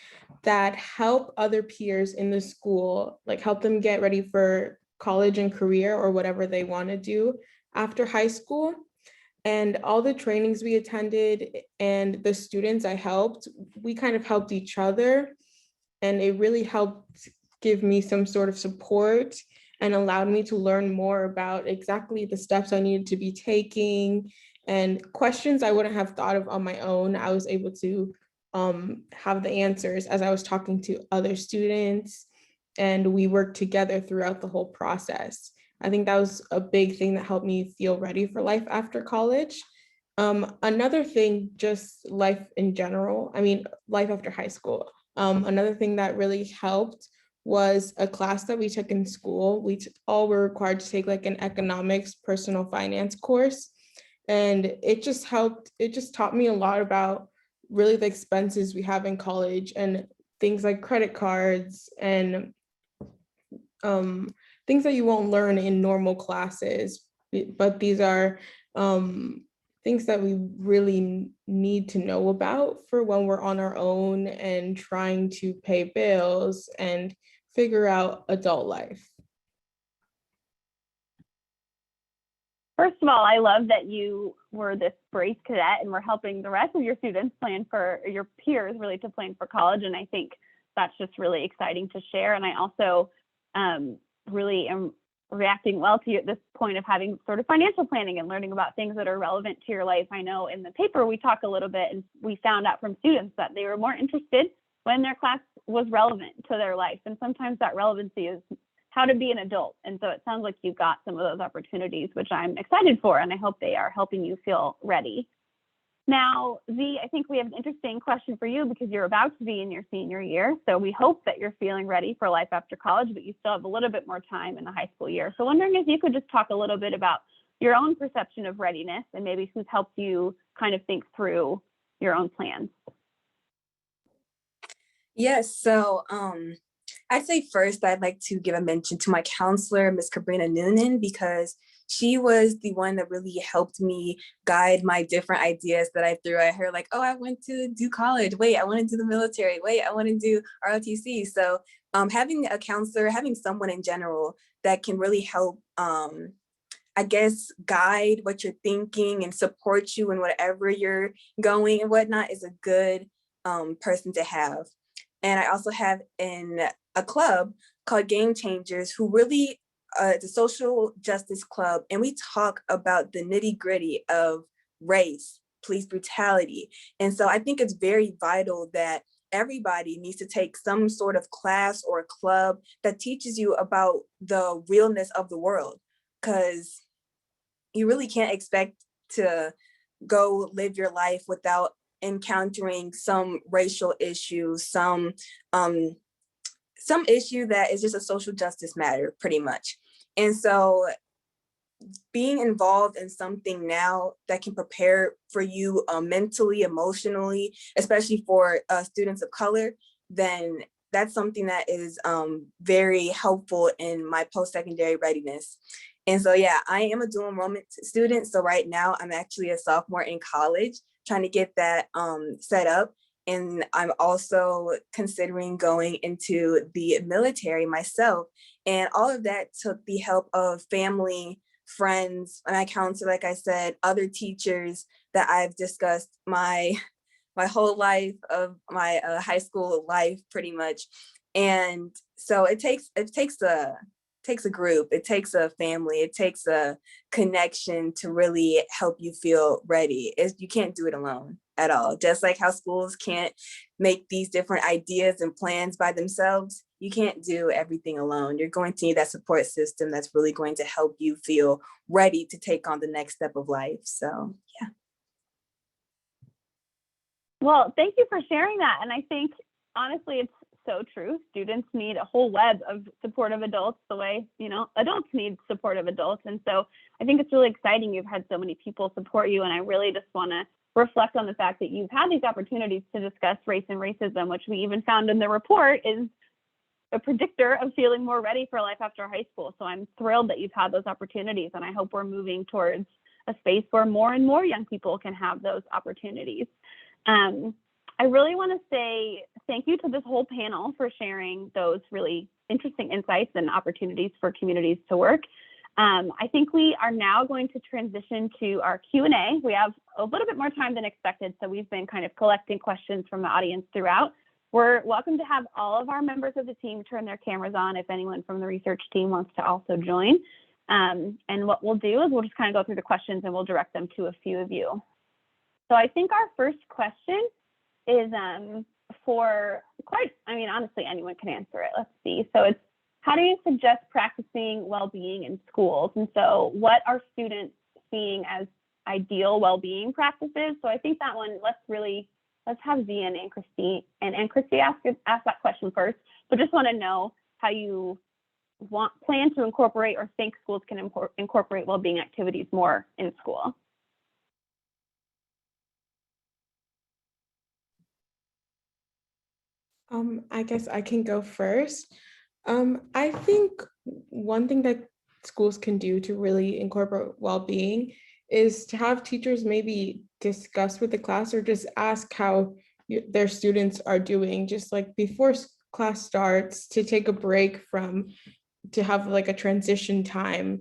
that help other peers in the school, like help them get ready for college and career or whatever they want to do after high school. And all the trainings we attended and the students I helped, we kind of helped each other. And it really helped give me some sort of support and allowed me to learn more about exactly the steps I needed to be taking and questions I wouldn't have thought of on my own. I was able to have the answers as I was talking to other students, and we worked together throughout the whole process. I think that was a big thing that helped me feel ready for life after college. Another thing, just life in general, life after high school. Another thing that really helped was a class that we took in school. We all were required to take like an economics, personal finance course. And it just helped, it just taught me a lot about really the expenses we have in college and things like credit cards and things that you won't learn in normal classes, but these are things that we really need to know about for when we're on our own and trying to pay bills and figure out adult life. First of all, I love that you were this brave cadet and were helping the rest of your students plan for, your peers really, to plan for college. And I think that's just really exciting to share. And I also really am reacting well to you at this point of having sort of financial planning and learning about things that are relevant to your life. I know in the paper we talk a little bit, and we found out from students that they were more interested when their class was relevant to their life. And sometimes that relevancy is how to be an adult. And so it sounds like you got some of those opportunities, which I'm excited for, and I hope they are helping you feel ready. Now, Z, I think we have an interesting question for you because you're about to be in your senior year. So we hope that you're feeling ready for life after college, but you still have a little bit more time in the high school year. So wondering if you could just talk a little bit about your own perception of readiness and maybe who's helped you kind of think through your own plans. Yes, so I'd say first I'd like to give a mention to my counselor, Ms. Cabrina Noonan, because she was the one that really helped me guide my different ideas that I threw at her, like, oh, I want to do college. Wait, I want to do the military. Wait, I want to do ROTC. So having a counselor, having someone in general that can really help, I guess, guide what you're thinking and support you in whatever you're going and whatnot is a good person to have. And I also have in a club called Game Changers, who really, it's a social justice club, and we talk about the nitty gritty of race, police brutality. And so I think it's very vital that everybody needs to take some sort of class or club that teaches you about the realness of the world, because you really can't expect to go live your life without encountering some racial issues, some issue that is just a social justice matter, pretty much. And so being involved in something now that can prepare for you mentally, emotionally, especially for students of color, then that's something that is very helpful in my post-secondary readiness. And so, yeah, I am a dual enrollment student. So right now I'm actually a sophomore in college, trying to get that set up. And I'm also considering going into the military myself. And all of that took the help of family, friends, my counselor, like I said, other teachers that I've discussed my whole life of my high school life, pretty much. And so it takes a group, it takes a family, it takes a connection to really help you feel ready. You can't do it alone at all. Just like how schools can't make these different ideas and plans by themselves, you can't do everything alone. You're going to need that support system that's really going to help you feel ready to take on the next step of life. So, yeah. Well, thank you for sharing that. And I think, honestly, it's so true. Students need a whole web of supportive adults the way, adults need supportive adults. And so I think it's really exciting you've had so many people support you. And I really just want to reflect on the fact that you've had these opportunities to discuss race and racism, which we even found in the report is a predictor of feeling more ready for life after high school. So I'm thrilled that you've had those opportunities. And I hope we're moving towards a space where more and more young people can have those opportunities. I really want to say thank you to this whole panel for sharing those really interesting insights and opportunities for communities to work. I think we are now going to transition to our Q&A. We have a little bit more time than expected, so we've been kind of collecting questions from the audience throughout. We're welcome to have all of our members of the team turn their cameras on if anyone from the research team wants to also join. And what we'll do is we'll just kind of go through the questions and we'll direct them to a few of you. So I think our first question is honestly, anyone can answer it. Let's see. So it's, how do you suggest practicing well-being in schools? And so what are students seeing as ideal well-being practices? So I think that one, let's have Zia and Christy ask that question first. But just want to know how you plan to incorporate or think schools can incorporate well-being activities more in school. I guess I can go first. I think one thing that schools can do to really incorporate well-being is to have teachers maybe discuss with the class or just ask how their students are doing, just like before class starts, to take a break to have like a transition time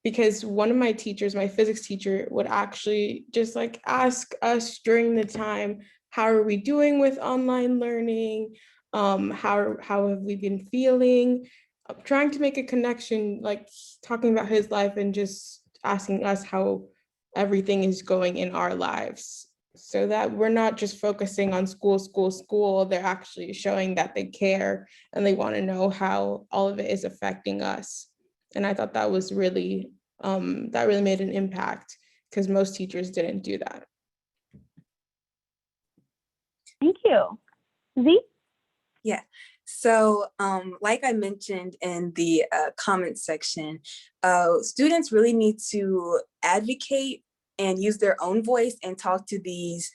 because one of my teachers, my physics teacher, would actually just like ask us during the time, how are we doing with online learning? How have we been feeling? Trying to make a connection, like talking about his life and just asking us how everything is going in our lives, so that we're not just focusing on school. They're actually showing that they care and they want to know how all of it is affecting us. And I thought that was really, that really made an impact, because most teachers didn't do that. Thank you. Z? Yeah. So like I mentioned in the comment section, students really need to advocate and use their own voice and talk to these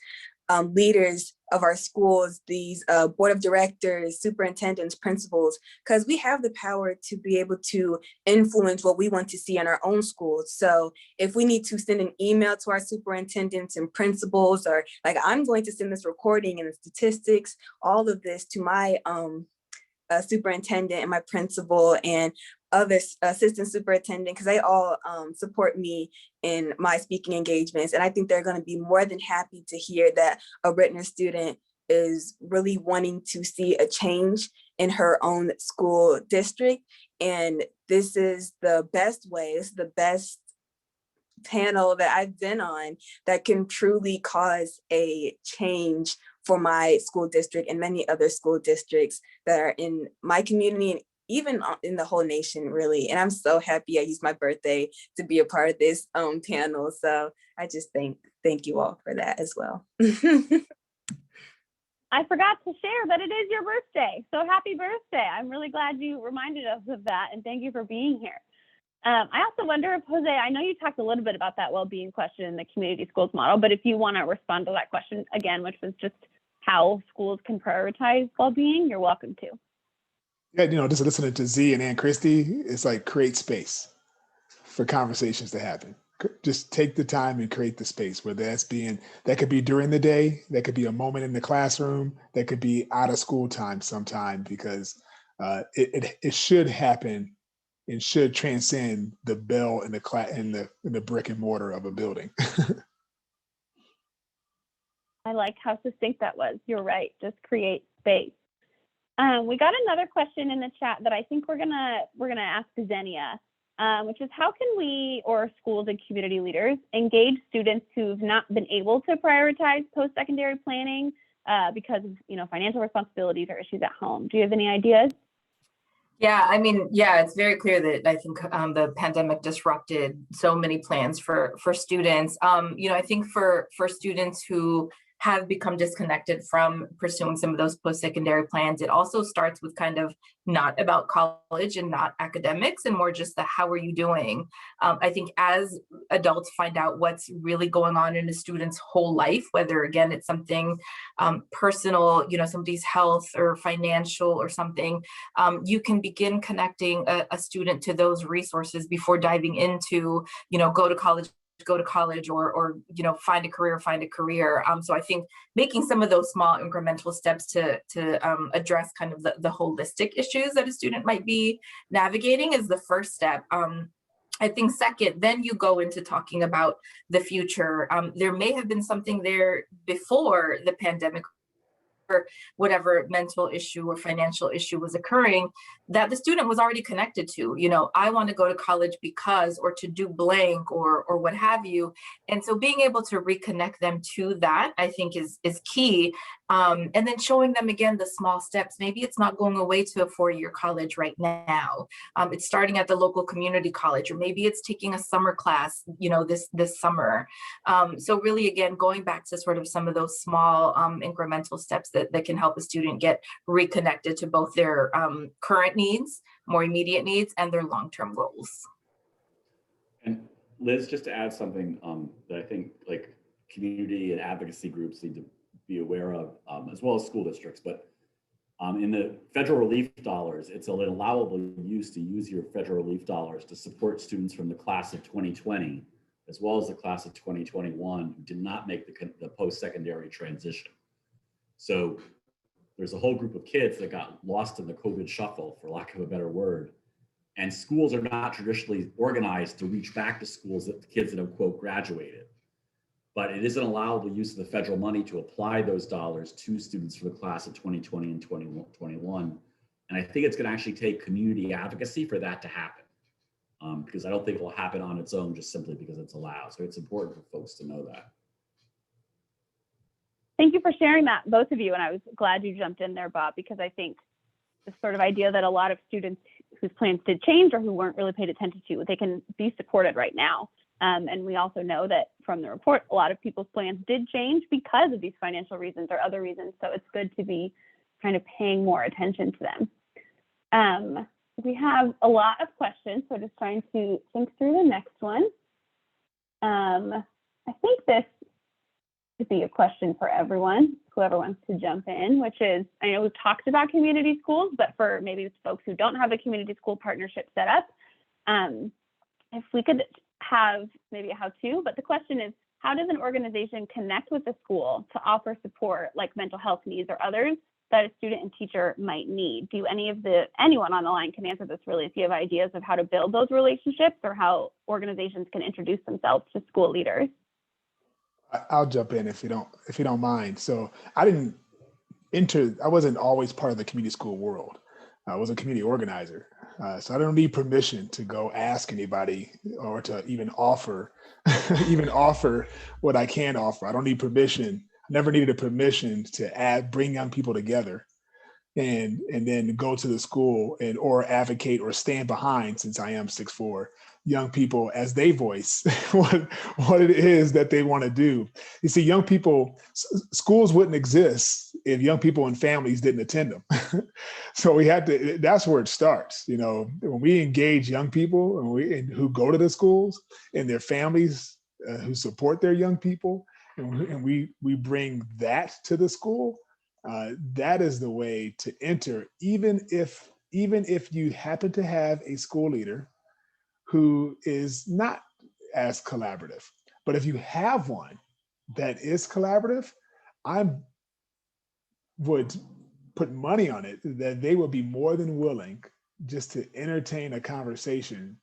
leaders of our schools, these board of directors, superintendents, principals, because we have the power to be able to influence what we want to see in our own schools. So if we need to send an email to our superintendents and principals, or like I'm going to send this recording and the statistics, all of this to my superintendent and my principal and other assistant superintendent, because they all support me in my speaking engagements. And I think they're going to be more than happy to hear that a Rittner student is really wanting to see a change in her own school district. And this is the best way, this is the best panel that I've been on that can truly cause a change for my school district and many other school districts that are in my community and even in the whole nation, really. And I'm so happy I used my birthday to be a part of this panel. So I just thank you all for that as well. I forgot to share that it is your birthday. So happy birthday. I'm really glad you reminded us of that, and thank you for being here. I also wonder if, Jose, I know you talked a little bit about that well-being question in the community schools model, but if you want to respond to that question again, which was just how schools can prioritize well-being, you're welcome to. Yeah, just listening to Z and Ann Christie, it's like create space for conversations to happen. Just take the time and create the space, whether that could be during the day, that could be a moment in the classroom, that could be out of school time sometime, because it should happen and should transcend the bell and the brick and mortar of a building. I like how succinct that was. You're right. Just create space. We got another question in the chat that I think we're gonna ask Xenia, which is how can we, or schools and community leaders, engage students who've not been able to prioritize post-secondary planning because of financial responsibilities or issues at home? Do you have any ideas? Yeah, I mean, yeah, it's very clear that I think the pandemic disrupted so many plans for students. I think for students who have become disconnected from pursuing some of those post-secondary plans, it also starts with kind of not about college and not academics, and more just the how are you doing. I think as adults find out what's really going on in a student's whole life, whether again it's something personal, somebody's health or financial or something, you can begin connecting a student to those resources before diving into, go to college or find a career. So I think making some of those small incremental steps to address kind of the holistic issues that a student might be navigating is the first step. I think second, then you go into talking about the future. There may have been something there before the pandemic, or whatever mental issue or financial issue was occurring, that the student was already connected to. I want to go to college because, or to do blank, or what have you. And so being able to reconnect them to that, I think is key. And then showing them again the small steps. Maybe it's not going away to a 4-year college right now. It's starting at the local community college, or maybe it's taking a summer class, this summer. So really, again, going back to sort of some of those small incremental steps that can help a student get reconnected to both their current needs, more immediate needs, and their long-term goals. And Liz, just to add something that I think like community and advocacy groups need to be aware of, as well as school districts, but in the federal relief dollars, it's an allowable use to use your federal relief dollars to support students from the class of 2020, as well as the class of 2021 who did not make the post-secondary transition. So there's a whole group of kids that got lost in the COVID shuffle, for lack of a better word, And schools are not traditionally organized to reach back to schools that the kids that have, quote, graduated. But it is an allowable use of the federal money to apply those dollars to students for the class of 2020 and 2021. And I think it's going to actually take community advocacy for that to happen, because I don't think it will happen on its own just simply because it's allowed. So it's important for folks to know that. Thank you for sharing that, both of you. And I was glad you jumped in there, Bob, because I think the sort of idea that a lot of students whose plans did change or who weren't really paid attention to, they can be supported right now. And we also know that from the report, a lot of people's plans did change because of these financial reasons or other reasons. So it's good to be kind of paying more attention to them. We have a lot of questions, so just trying to think through the next one. I think this could be a question for everyone, whoever wants to jump in, which is, I know we've talked about community schools, but for maybe folks who don't have a community school partnership set up, if we could have maybe a how-to, but the question is, how does an organization connect with the school to offer support like mental health needs or others that a student and teacher might need? Do anyone on the line can answer this really if you have ideas of how to build those relationships or how organizations can introduce themselves to school leaders? I'll jump in if you don't mind. So I wasn't always part of the community school world. I was a community organizer. So I don't need permission to go ask anybody or to even offer what I can offer. I don't need permission. I never needed a permission to bring young people together and then go to the school or advocate or stand behind, since I am 6'4", young people as they voice what it is that they want to do. You see, young people, schools wouldn't exist if young people and families didn't attend them. So that's where it starts. When we engage young people who go to the schools and their families who support their young people, and we bring that to the school, that is the way to enter, even if you happen to have a school leader who is not as collaborative. But if you have one that is collaborative, I would put money on it that they will be more than willing just to entertain a conversation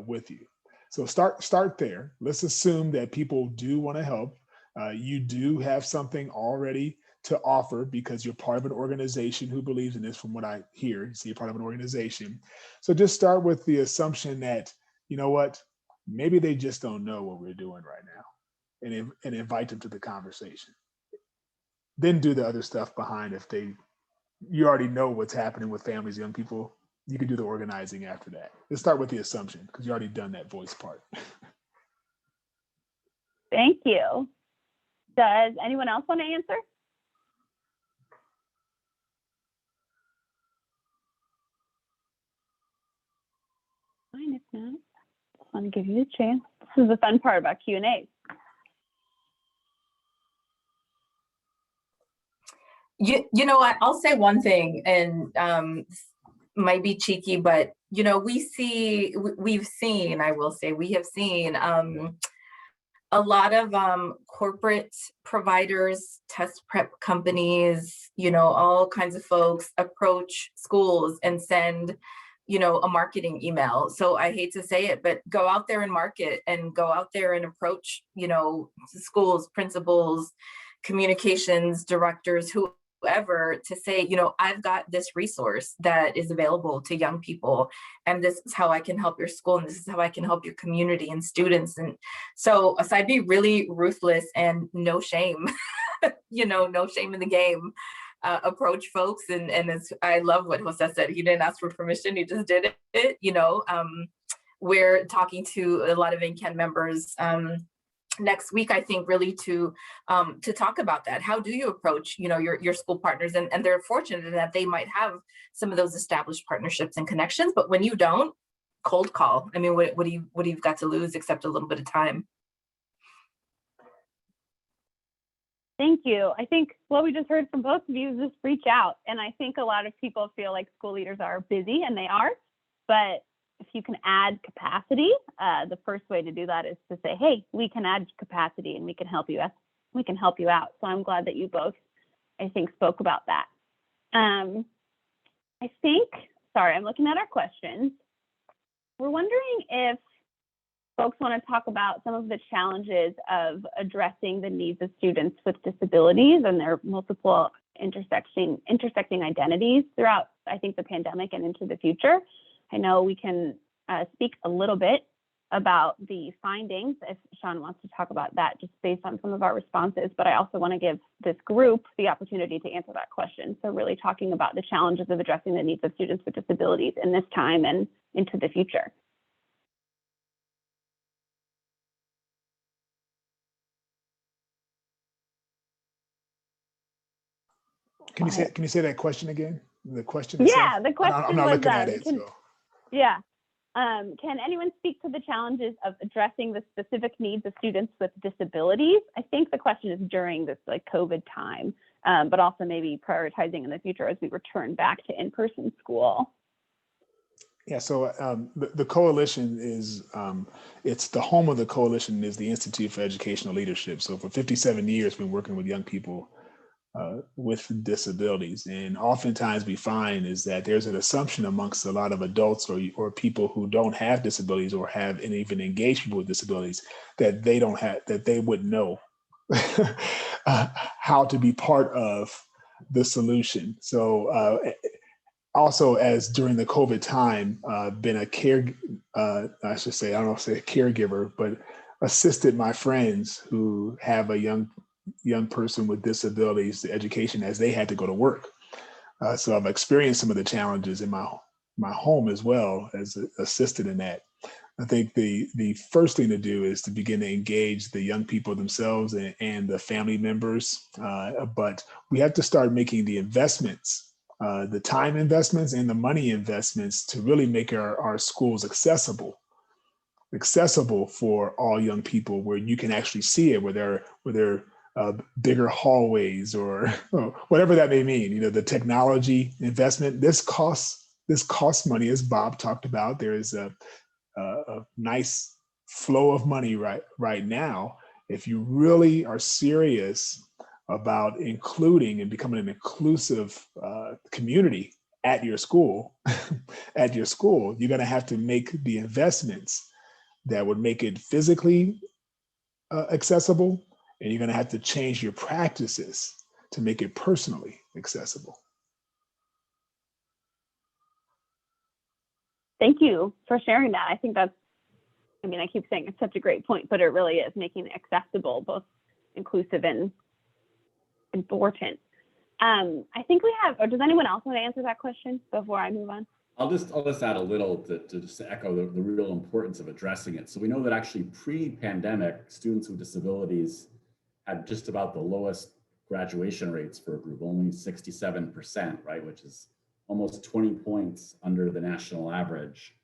with you. So start there. Let's assume that people do want to help. You do have something already to offer because you're part of an organization who believes in this, from what I hear. So you're part of an organization. So just start with the assumption that, you know what, maybe they just don't know what we're doing right now, and invite them to the conversation. Then do the other stuff behind. You already know what's happening with families, young people, you can do the organizing after that. Let's start with the assumption, because you already done that voice part. Thank you. Does anyone else want to answer? Fine, if not, I want to give you a chance. This is the fun part about Q&A. You know what, I'll say one thing, and might be cheeky, but we have seen a lot of corporate providers, test prep companies, all kinds of folks approach schools and send a marketing email. So I hate to say it, but go out there and market, and go out there and approach schools, principals, communications directors, whoever, to say, I've got this resource that is available to young people, and this is how I can help your school, and this is how I can help your community and students. And so I'd be really ruthless and no shame, no shame in the game. Approach folks, and it's, I love what Jose said. He didn't ask for permission, he just did it. We're talking to a lot of NCAN members next week, I think, really to talk about that. How do you approach your school partners? And they're fortunate that they might have some of those established partnerships and connections, but when you don't, cold call. I mean, what do you've got to lose except a little bit of time? Thank you. I think what we just heard from both of you is just reach out. And I think a lot of people feel like school leaders are busy, and they are, but if you can add capacity, the first way to do that is to say, hey, we can add capacity and we can help you out. So I'm glad that you both, I think, spoke about that. I think, sorry, I'm looking at our questions. we're wondering if folks want to talk about some of the challenges of addressing the needs of students with disabilities and their multiple intersecting identities throughout, I think, the pandemic and into the future. I know we can speak a little bit about the findings if Sean wants to talk about that just based on some of our responses, but I also want to give this group the opportunity to answer that question. So really talking about the challenges of addressing the needs of students with disabilities in this time and into the future. Can you say that question again? The question Yeah, itself? the question I'm not was, looking at it. So. Yeah. Can anyone speak to the challenges of addressing the specific needs of students with disabilities? I think the question is during this like COVID time, but also maybe prioritizing in the future as we return back to in-person school. Yeah, so the coalition is, it's the home of the coalition is the Institute for Educational Leadership. So for 57 years, we've been working with young people with disabilities. And oftentimes we find is that there's an assumption amongst a lot of adults or people who don't have disabilities or have and even engaged people with disabilities that they don't have, that they wouldn't know how to be part of the solution. So also as during the COVID time, been a I should say, I don't know if I say a caregiver, but assisted my friends who have a young person with disabilities to education as they had to go to work. So I've experienced some of the challenges in my home as well as assisted in that. I think the first thing to do is to begin to engage the young people themselves and the family members. But we have to start making the investments, the time investments and the money investments to really make our schools accessible for all young people, where you can actually see it, where they're bigger hallways or whatever that may mean. You know, the technology investment, this costs money, as Bob talked about. There is a nice flow of money right now. If you really are serious about including and becoming an inclusive community at your school, you're going to have to make the investments that would make it physically accessible, and you're going to have to change your practices to make it personally accessible. Thank you for sharing that. I think that's, I mean, I keep saying it's such a great point, but it really is making it accessible, both inclusive and important. I think we have, or does anyone else want to answer that question before I move on? I'll just add a little to just echo the real importance of addressing it. So we know that actually pre-pandemic, students with disabilities had just about the lowest graduation rates for a group, only 67%, right, which is almost 20 points under the national average,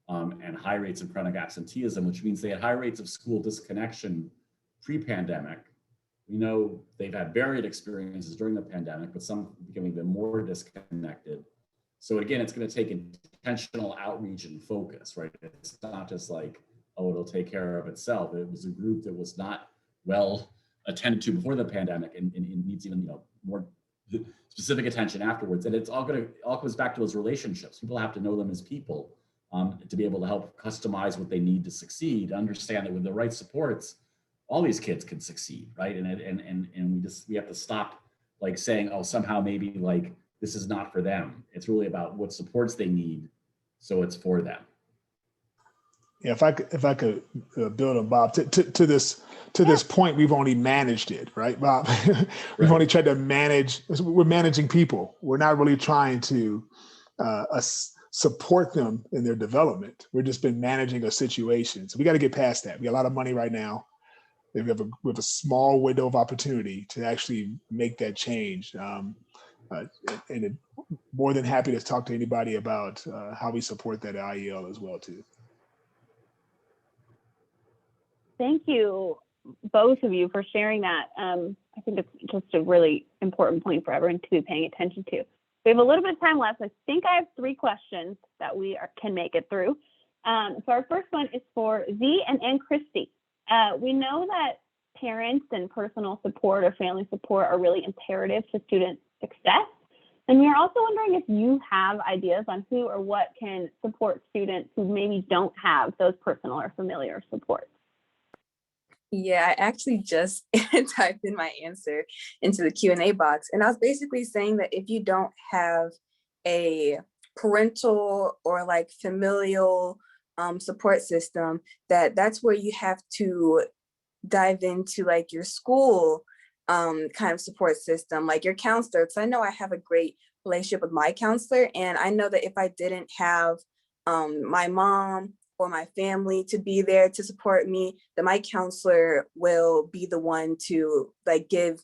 and high rates of chronic absenteeism, which means they had high rates of school disconnection pre-pandemic. We know they've had varied experiences during the pandemic, but some becoming even more disconnected. So again, it's going to take intentional outreach and focus, right? It's not just like, oh, it'll take care of itself. It was a group that was not well attended to before the pandemic, and needs even more specific attention afterwards. And it's all goes back to those relationships. People have to know them as people to be able to help customize what they need to succeed. Understand that with the right supports, all these kids can succeed, right? And we have to stop like saying, oh, somehow maybe like this is not for them. It's really about what supports they need, so it's for them. Yeah, if I could build on Bob to this point, we've only managed it, right, Bob? We've only tried to manage. We're managing people. We're not really trying to support them in their development. We've just been managing a situation. So we got to get past that. We got a lot of money right now. We have a small window of opportunity to actually make that change. And more than happy to talk to anybody about how we support that at IEL as well too. Thank you, both of you, for sharing that. I think it's just a really important point for everyone to be paying attention to. We have a little bit of time left. I think I have 3 questions that we can make it through. So our first one is for Z and Christy. We know that parents and personal support or family support are really imperative to student success. And we're also wondering if you have ideas on who or what can support students who maybe don't have those personal or familiar supports. Yeah, I actually just typed in my answer into the Q&A box. And I was basically saying that if you don't have a parental or like familial support system, that's where you have to dive into like your school kind of support system, like your counselor. Because I know I have a great relationship with my counselor, and I know that if I didn't have my mom or my family to be there to support me, that my counselor will be the one to like give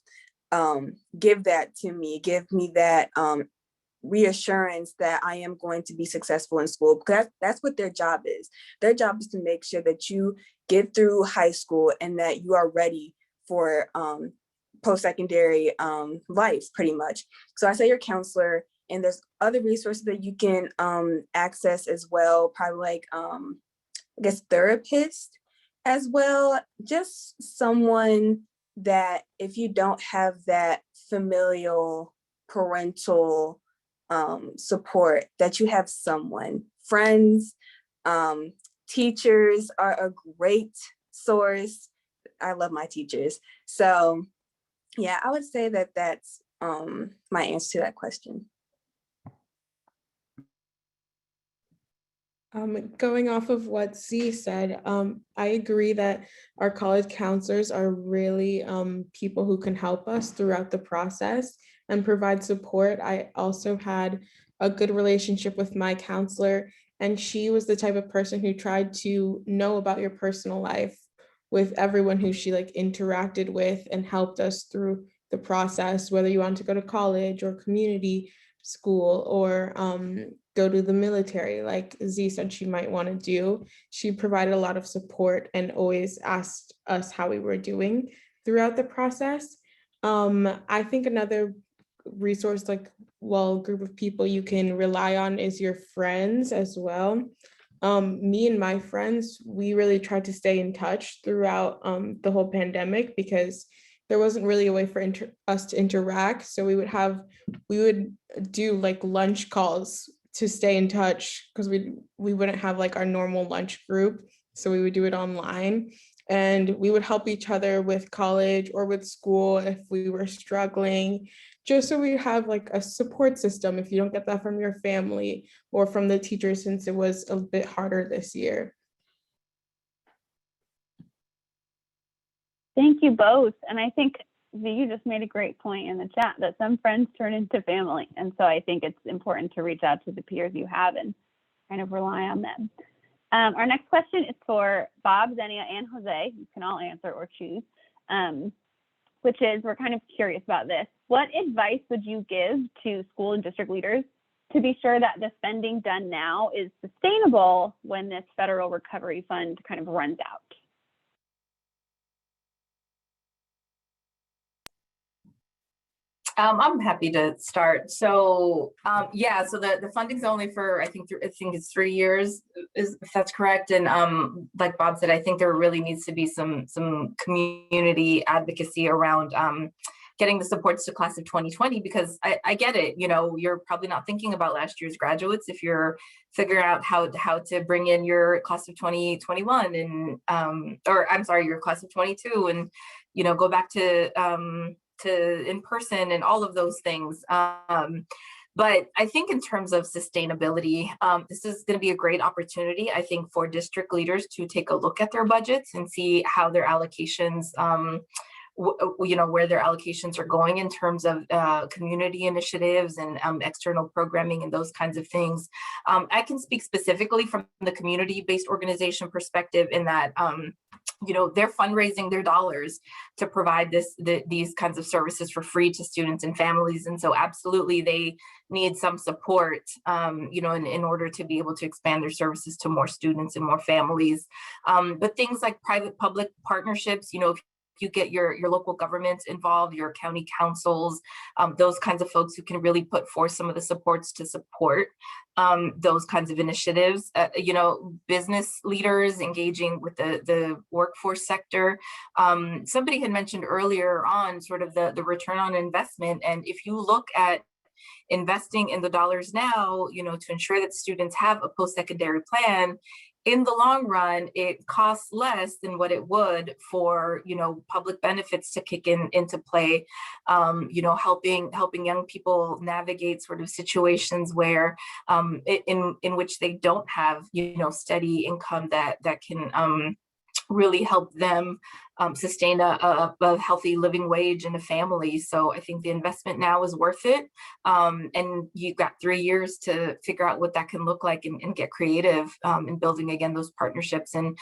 that to me, give me that reassurance that I am going to be successful in school, because that's what their job is. Their job is to make sure that you get through high school and that you are ready for post-secondary life, pretty much. So I say your counselor, and there's other resources that you can access as well, probably like I guess therapist as well, just someone that if you don't have that familial parental support, that you have someone. Friends, teachers are a great source. I love my teachers. So yeah, I would say that that's my answer to that question. Going off of what Z said, I agree that our college counselors are really people who can help us throughout the process and provide support. I also had a good relationship with my counselor, and she was the type of person who tried to know about your personal life with everyone who she like interacted with and helped us through the process, whether you want to go to college or community school or go to the military, like Z said she might want to do. She provided a lot of support and always asked us how we were doing throughout the process. I think another resource, group of people you can rely on is your friends as well. Me and my friends, we really tried to stay in touch throughout the whole pandemic, because there wasn't really a way for us to interact. So we would do like lunch calls to stay in touch, because we wouldn't have like our normal lunch group. So we would do it online, and we would help each other with college or with school if we were struggling, just so we have like a support system if you don't get that from your family or from the teachers, since it was a bit harder this year. Thank you both. And I think you just made a great point in the chat that some friends turn into family. And so I think it's important to reach out to the peers you have and kind of rely on them. Our next question is for Bob, Xenia, and Jose. You can all answer or choose, which is, we're kind of curious about this. What advice would you give to school and district leaders to be sure that the spending done now is sustainable when this federal recovery fund kind of runs out? I'm happy to start. So yeah, so the funding's only for I think it's 3 years, if that's correct. And like Bob said, I think there really needs to be some community advocacy around getting the supports to class of 2020, because I get it. You know, you're probably not thinking about last year's graduates if you're figuring out how to bring in your class of 2021 and or I'm sorry, your class of 22, and you know, go back to in person and all of those things. But I think in terms of sustainability, this is going to be a great opportunity, I think, for district leaders to take a look at their budgets and see how their allocations, you know, where their allocations are going in terms of community initiatives and external programming and those kinds of things. I can speak specifically from the community-based organization perspective in that, you know, they're fundraising their dollars to provide these kinds of services for free to students and families. And so absolutely they need some support, you know, in order to be able to expand their services to more students and more families. But things like private-public partnerships, you know, if you get your local governments involved, your county councils, those kinds of folks who can really put forth some of the supports to support those kinds of initiatives. You know, business leaders engaging with the workforce sector. Somebody had mentioned earlier on sort of the return on investment. And if you look at investing in the dollars now, to ensure that students have a post-secondary plan, in the long run, it costs less than what it would for, public benefits to kick into play, helping young people navigate sort of situations where in which they don't have, steady income that can really help them sustain a healthy living wage and a family. So I think the investment now is worth it. And you've got 3 years to figure out what that can look like and get creative in building, again, those partnerships and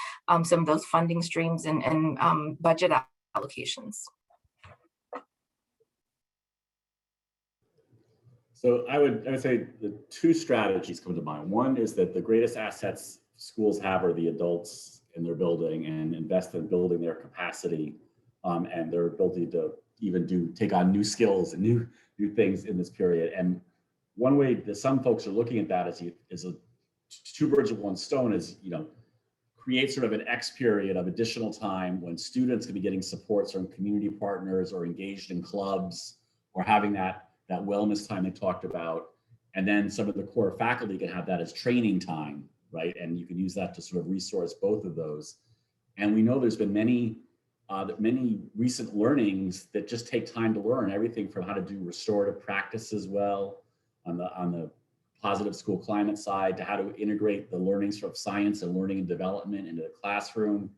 some of those funding streams and budget allocations. So I would say the two strategies come to mind. One is that the greatest assets schools have are the adults in their building, and invest in building their capacity and their ability to even take on new skills and new things in this period. And one way that some folks are looking at that is a two birds with one stone is, create sort of an X period of additional time when students can be getting supports from community partners or engaged in clubs or having that wellness time they talked about. And then some of the core faculty can have that as training time, right? And you can use that to sort of resource both of those. And we know there's been many recent learnings that just take time to learn, everything from how to do restorative practice as well on the positive school climate side, to how to integrate the learnings from science and learning and development into the classroom,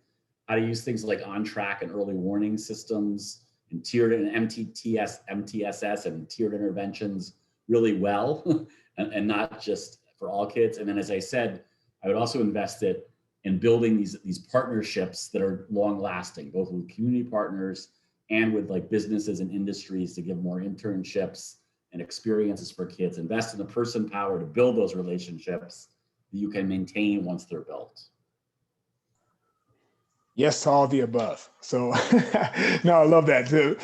how to use things like on-track and early warning systems and tiered and MTSS and tiered interventions really well, and not just for all kids. And then, as I said, I would also invest it in building these partnerships that are long lasting, both with community partners and with like businesses and industries to give more internships and experiences for kids. Invest in the person power to build those relationships that you can maintain once they're built. Yes to all the above. So no, I love that too.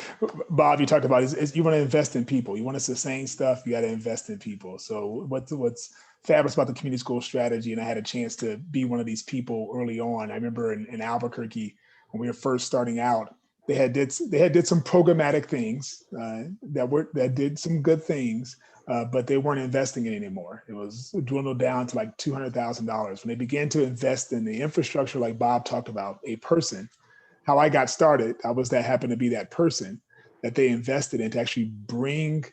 Bob, you talked about is you want to invest in people. You want to sustain stuff, you got to invest in people. So what's fabulous about the community school strategy, and I had a chance to be one of these people early on. I remember in Albuquerque when we were first starting out, they had did some programmatic things that did some good things, but they weren't investing in it anymore. It was dwindled down to like $200,000. When they began to invest in the infrastructure, like Bob talked about, a person, how I got started, happened to be that person that they invested in to actually bring,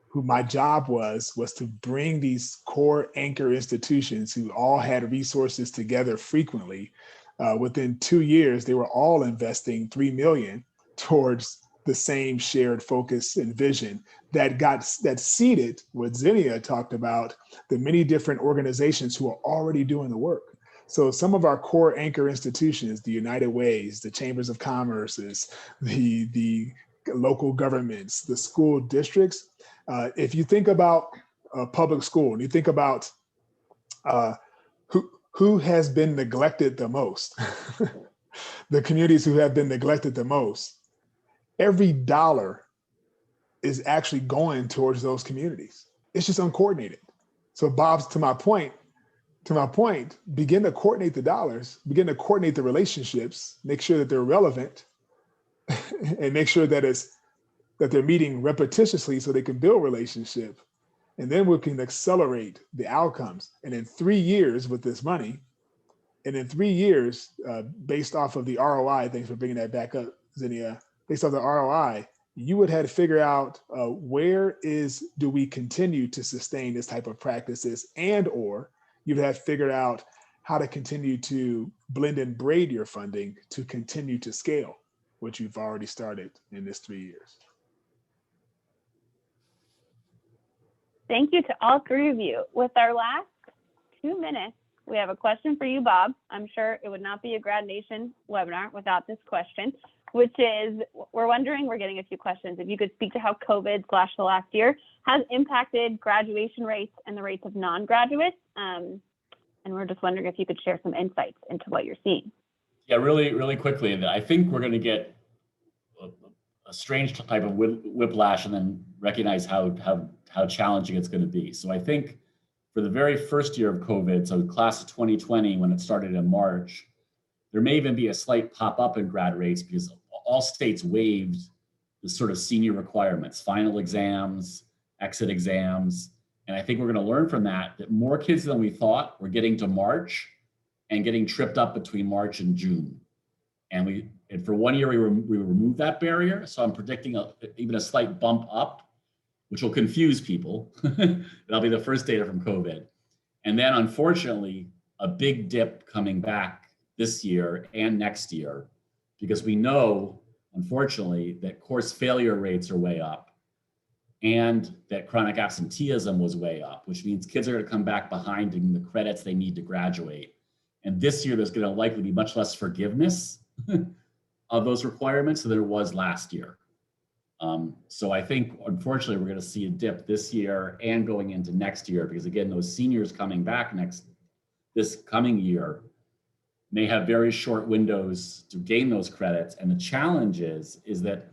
who my job was to bring these core anchor institutions who all had resources together frequently. Within 2 years, they were all investing $3 million towards the same shared focus and vision that seeded what Zinnia talked about, the many different organizations who are already doing the work. So some of our core anchor institutions, the United Ways, the Chambers of Commerce, the local governments, the school districts, if you think about public school and you think about who has been neglected the most, the communities who have been neglected the most, every dollar is actually going towards those communities. It's just uncoordinated. So Bob's, to my point, begin to coordinate the dollars, begin to coordinate the relationships, make sure that they're relevant, and make sure that they're meeting repetitiously so they can build relationship. And then we can accelerate the outcomes. And in 3 years with this money, and in 3 years, based off of the ROI, thanks for bringing that back up, Zinnia, based off the ROI, you would have to figure out do we continue to sustain this type of practices, or you'd have to figure out how to continue to blend and braid your funding to continue to scale, which you've already started in this 3 years. Thank you to all three of you. With our last 2 minutes, we have a question for you, Bob. I'm sure it would not be a Grad Nation webinar without this question, which is, we're getting a few questions. If you could speak to how COVID / the last year has impacted graduation rates and the rates of non-graduates. And we're just wondering if you could share some insights into what you're seeing. Yeah, really, really quickly. I think we're going to get a strange type of whiplash and then recognize how challenging it's going to be. So I think for the very first year of COVID, so class of 2020, when it started in March, there may even be a slight pop up in grad rates because all states waived the sort of senior requirements, final exams, exit exams. And I think we're going to learn from that more kids than we thought were getting to March and getting tripped up between March and June. And for 1 year, we removed that barrier. So I'm predicting even a slight bump up, which will confuse people. That'll be the first data from COVID. And then unfortunately, a big dip coming back this year and next year, because we know, unfortunately, that course failure rates are way up and that chronic absenteeism was way up, which means kids are going to come back behind in the credits they need to graduate. And this year, there's going to likely be much less forgiveness of those requirements than there was last year. So I think, unfortunately, we're going to see a dip this year and going into next year, because again, those seniors coming back this coming year may have very short windows to gain those credits. And the challenge is that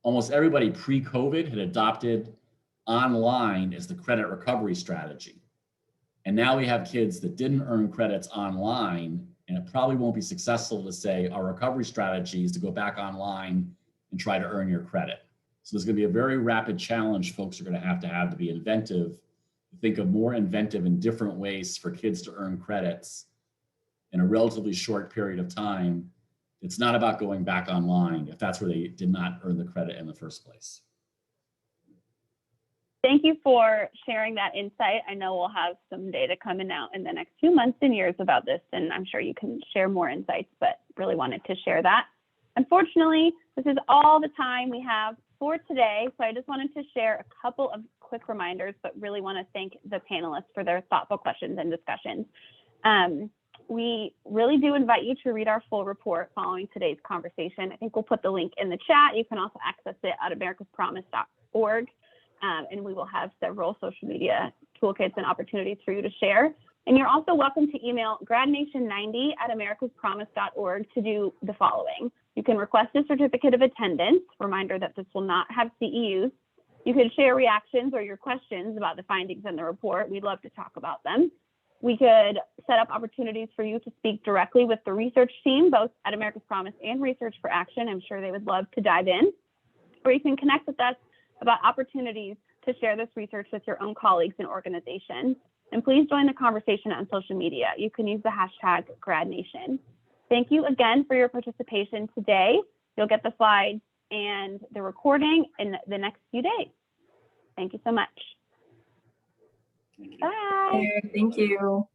almost everybody pre-COVID had adopted online as the credit recovery strategy. And now we have kids that didn't earn credits online, and it probably won't be successful to say our recovery strategy is to go back online and try to earn your credit. So there's going to be a very rapid challenge folks are going to have to be inventive, think of more inventive and different ways for kids to earn credits in a relatively short period of time. It's not about going back online if that's where they did not earn the credit in the first place. Thank you for sharing that insight. I know we'll have some data coming out in the next few months and years about this, and I'm sure you can share more insights, but really wanted to share that. Unfortunately, this is all the time we have for today, so I just wanted to share a couple of quick reminders, but really want to thank the panelists for their thoughtful questions and discussions. We really do invite you to read our full report following today's conversation. I think we'll put the link in the chat. You can also access it at americaspromise.org. And we will have several social media toolkits and opportunities for you to share. And you're also welcome to email gradnation90@americaspromise.org to do the following. You can request a certificate of attendance, reminder that this will not have CEUs. You can share reactions or your questions about the findings in the report. We'd love to talk about them. We could set up opportunities for you to speak directly with the research team, both at America's Promise and Research for Action. I'm sure they would love to dive in. Or you can connect with us about opportunities to share this research with your own colleagues and organizations. And please join the conversation on social media. You can use the hashtag GradNation. Thank you again for your participation today. You'll get the slides and the recording in the next few days. Thank you so much. Bye. Thank you.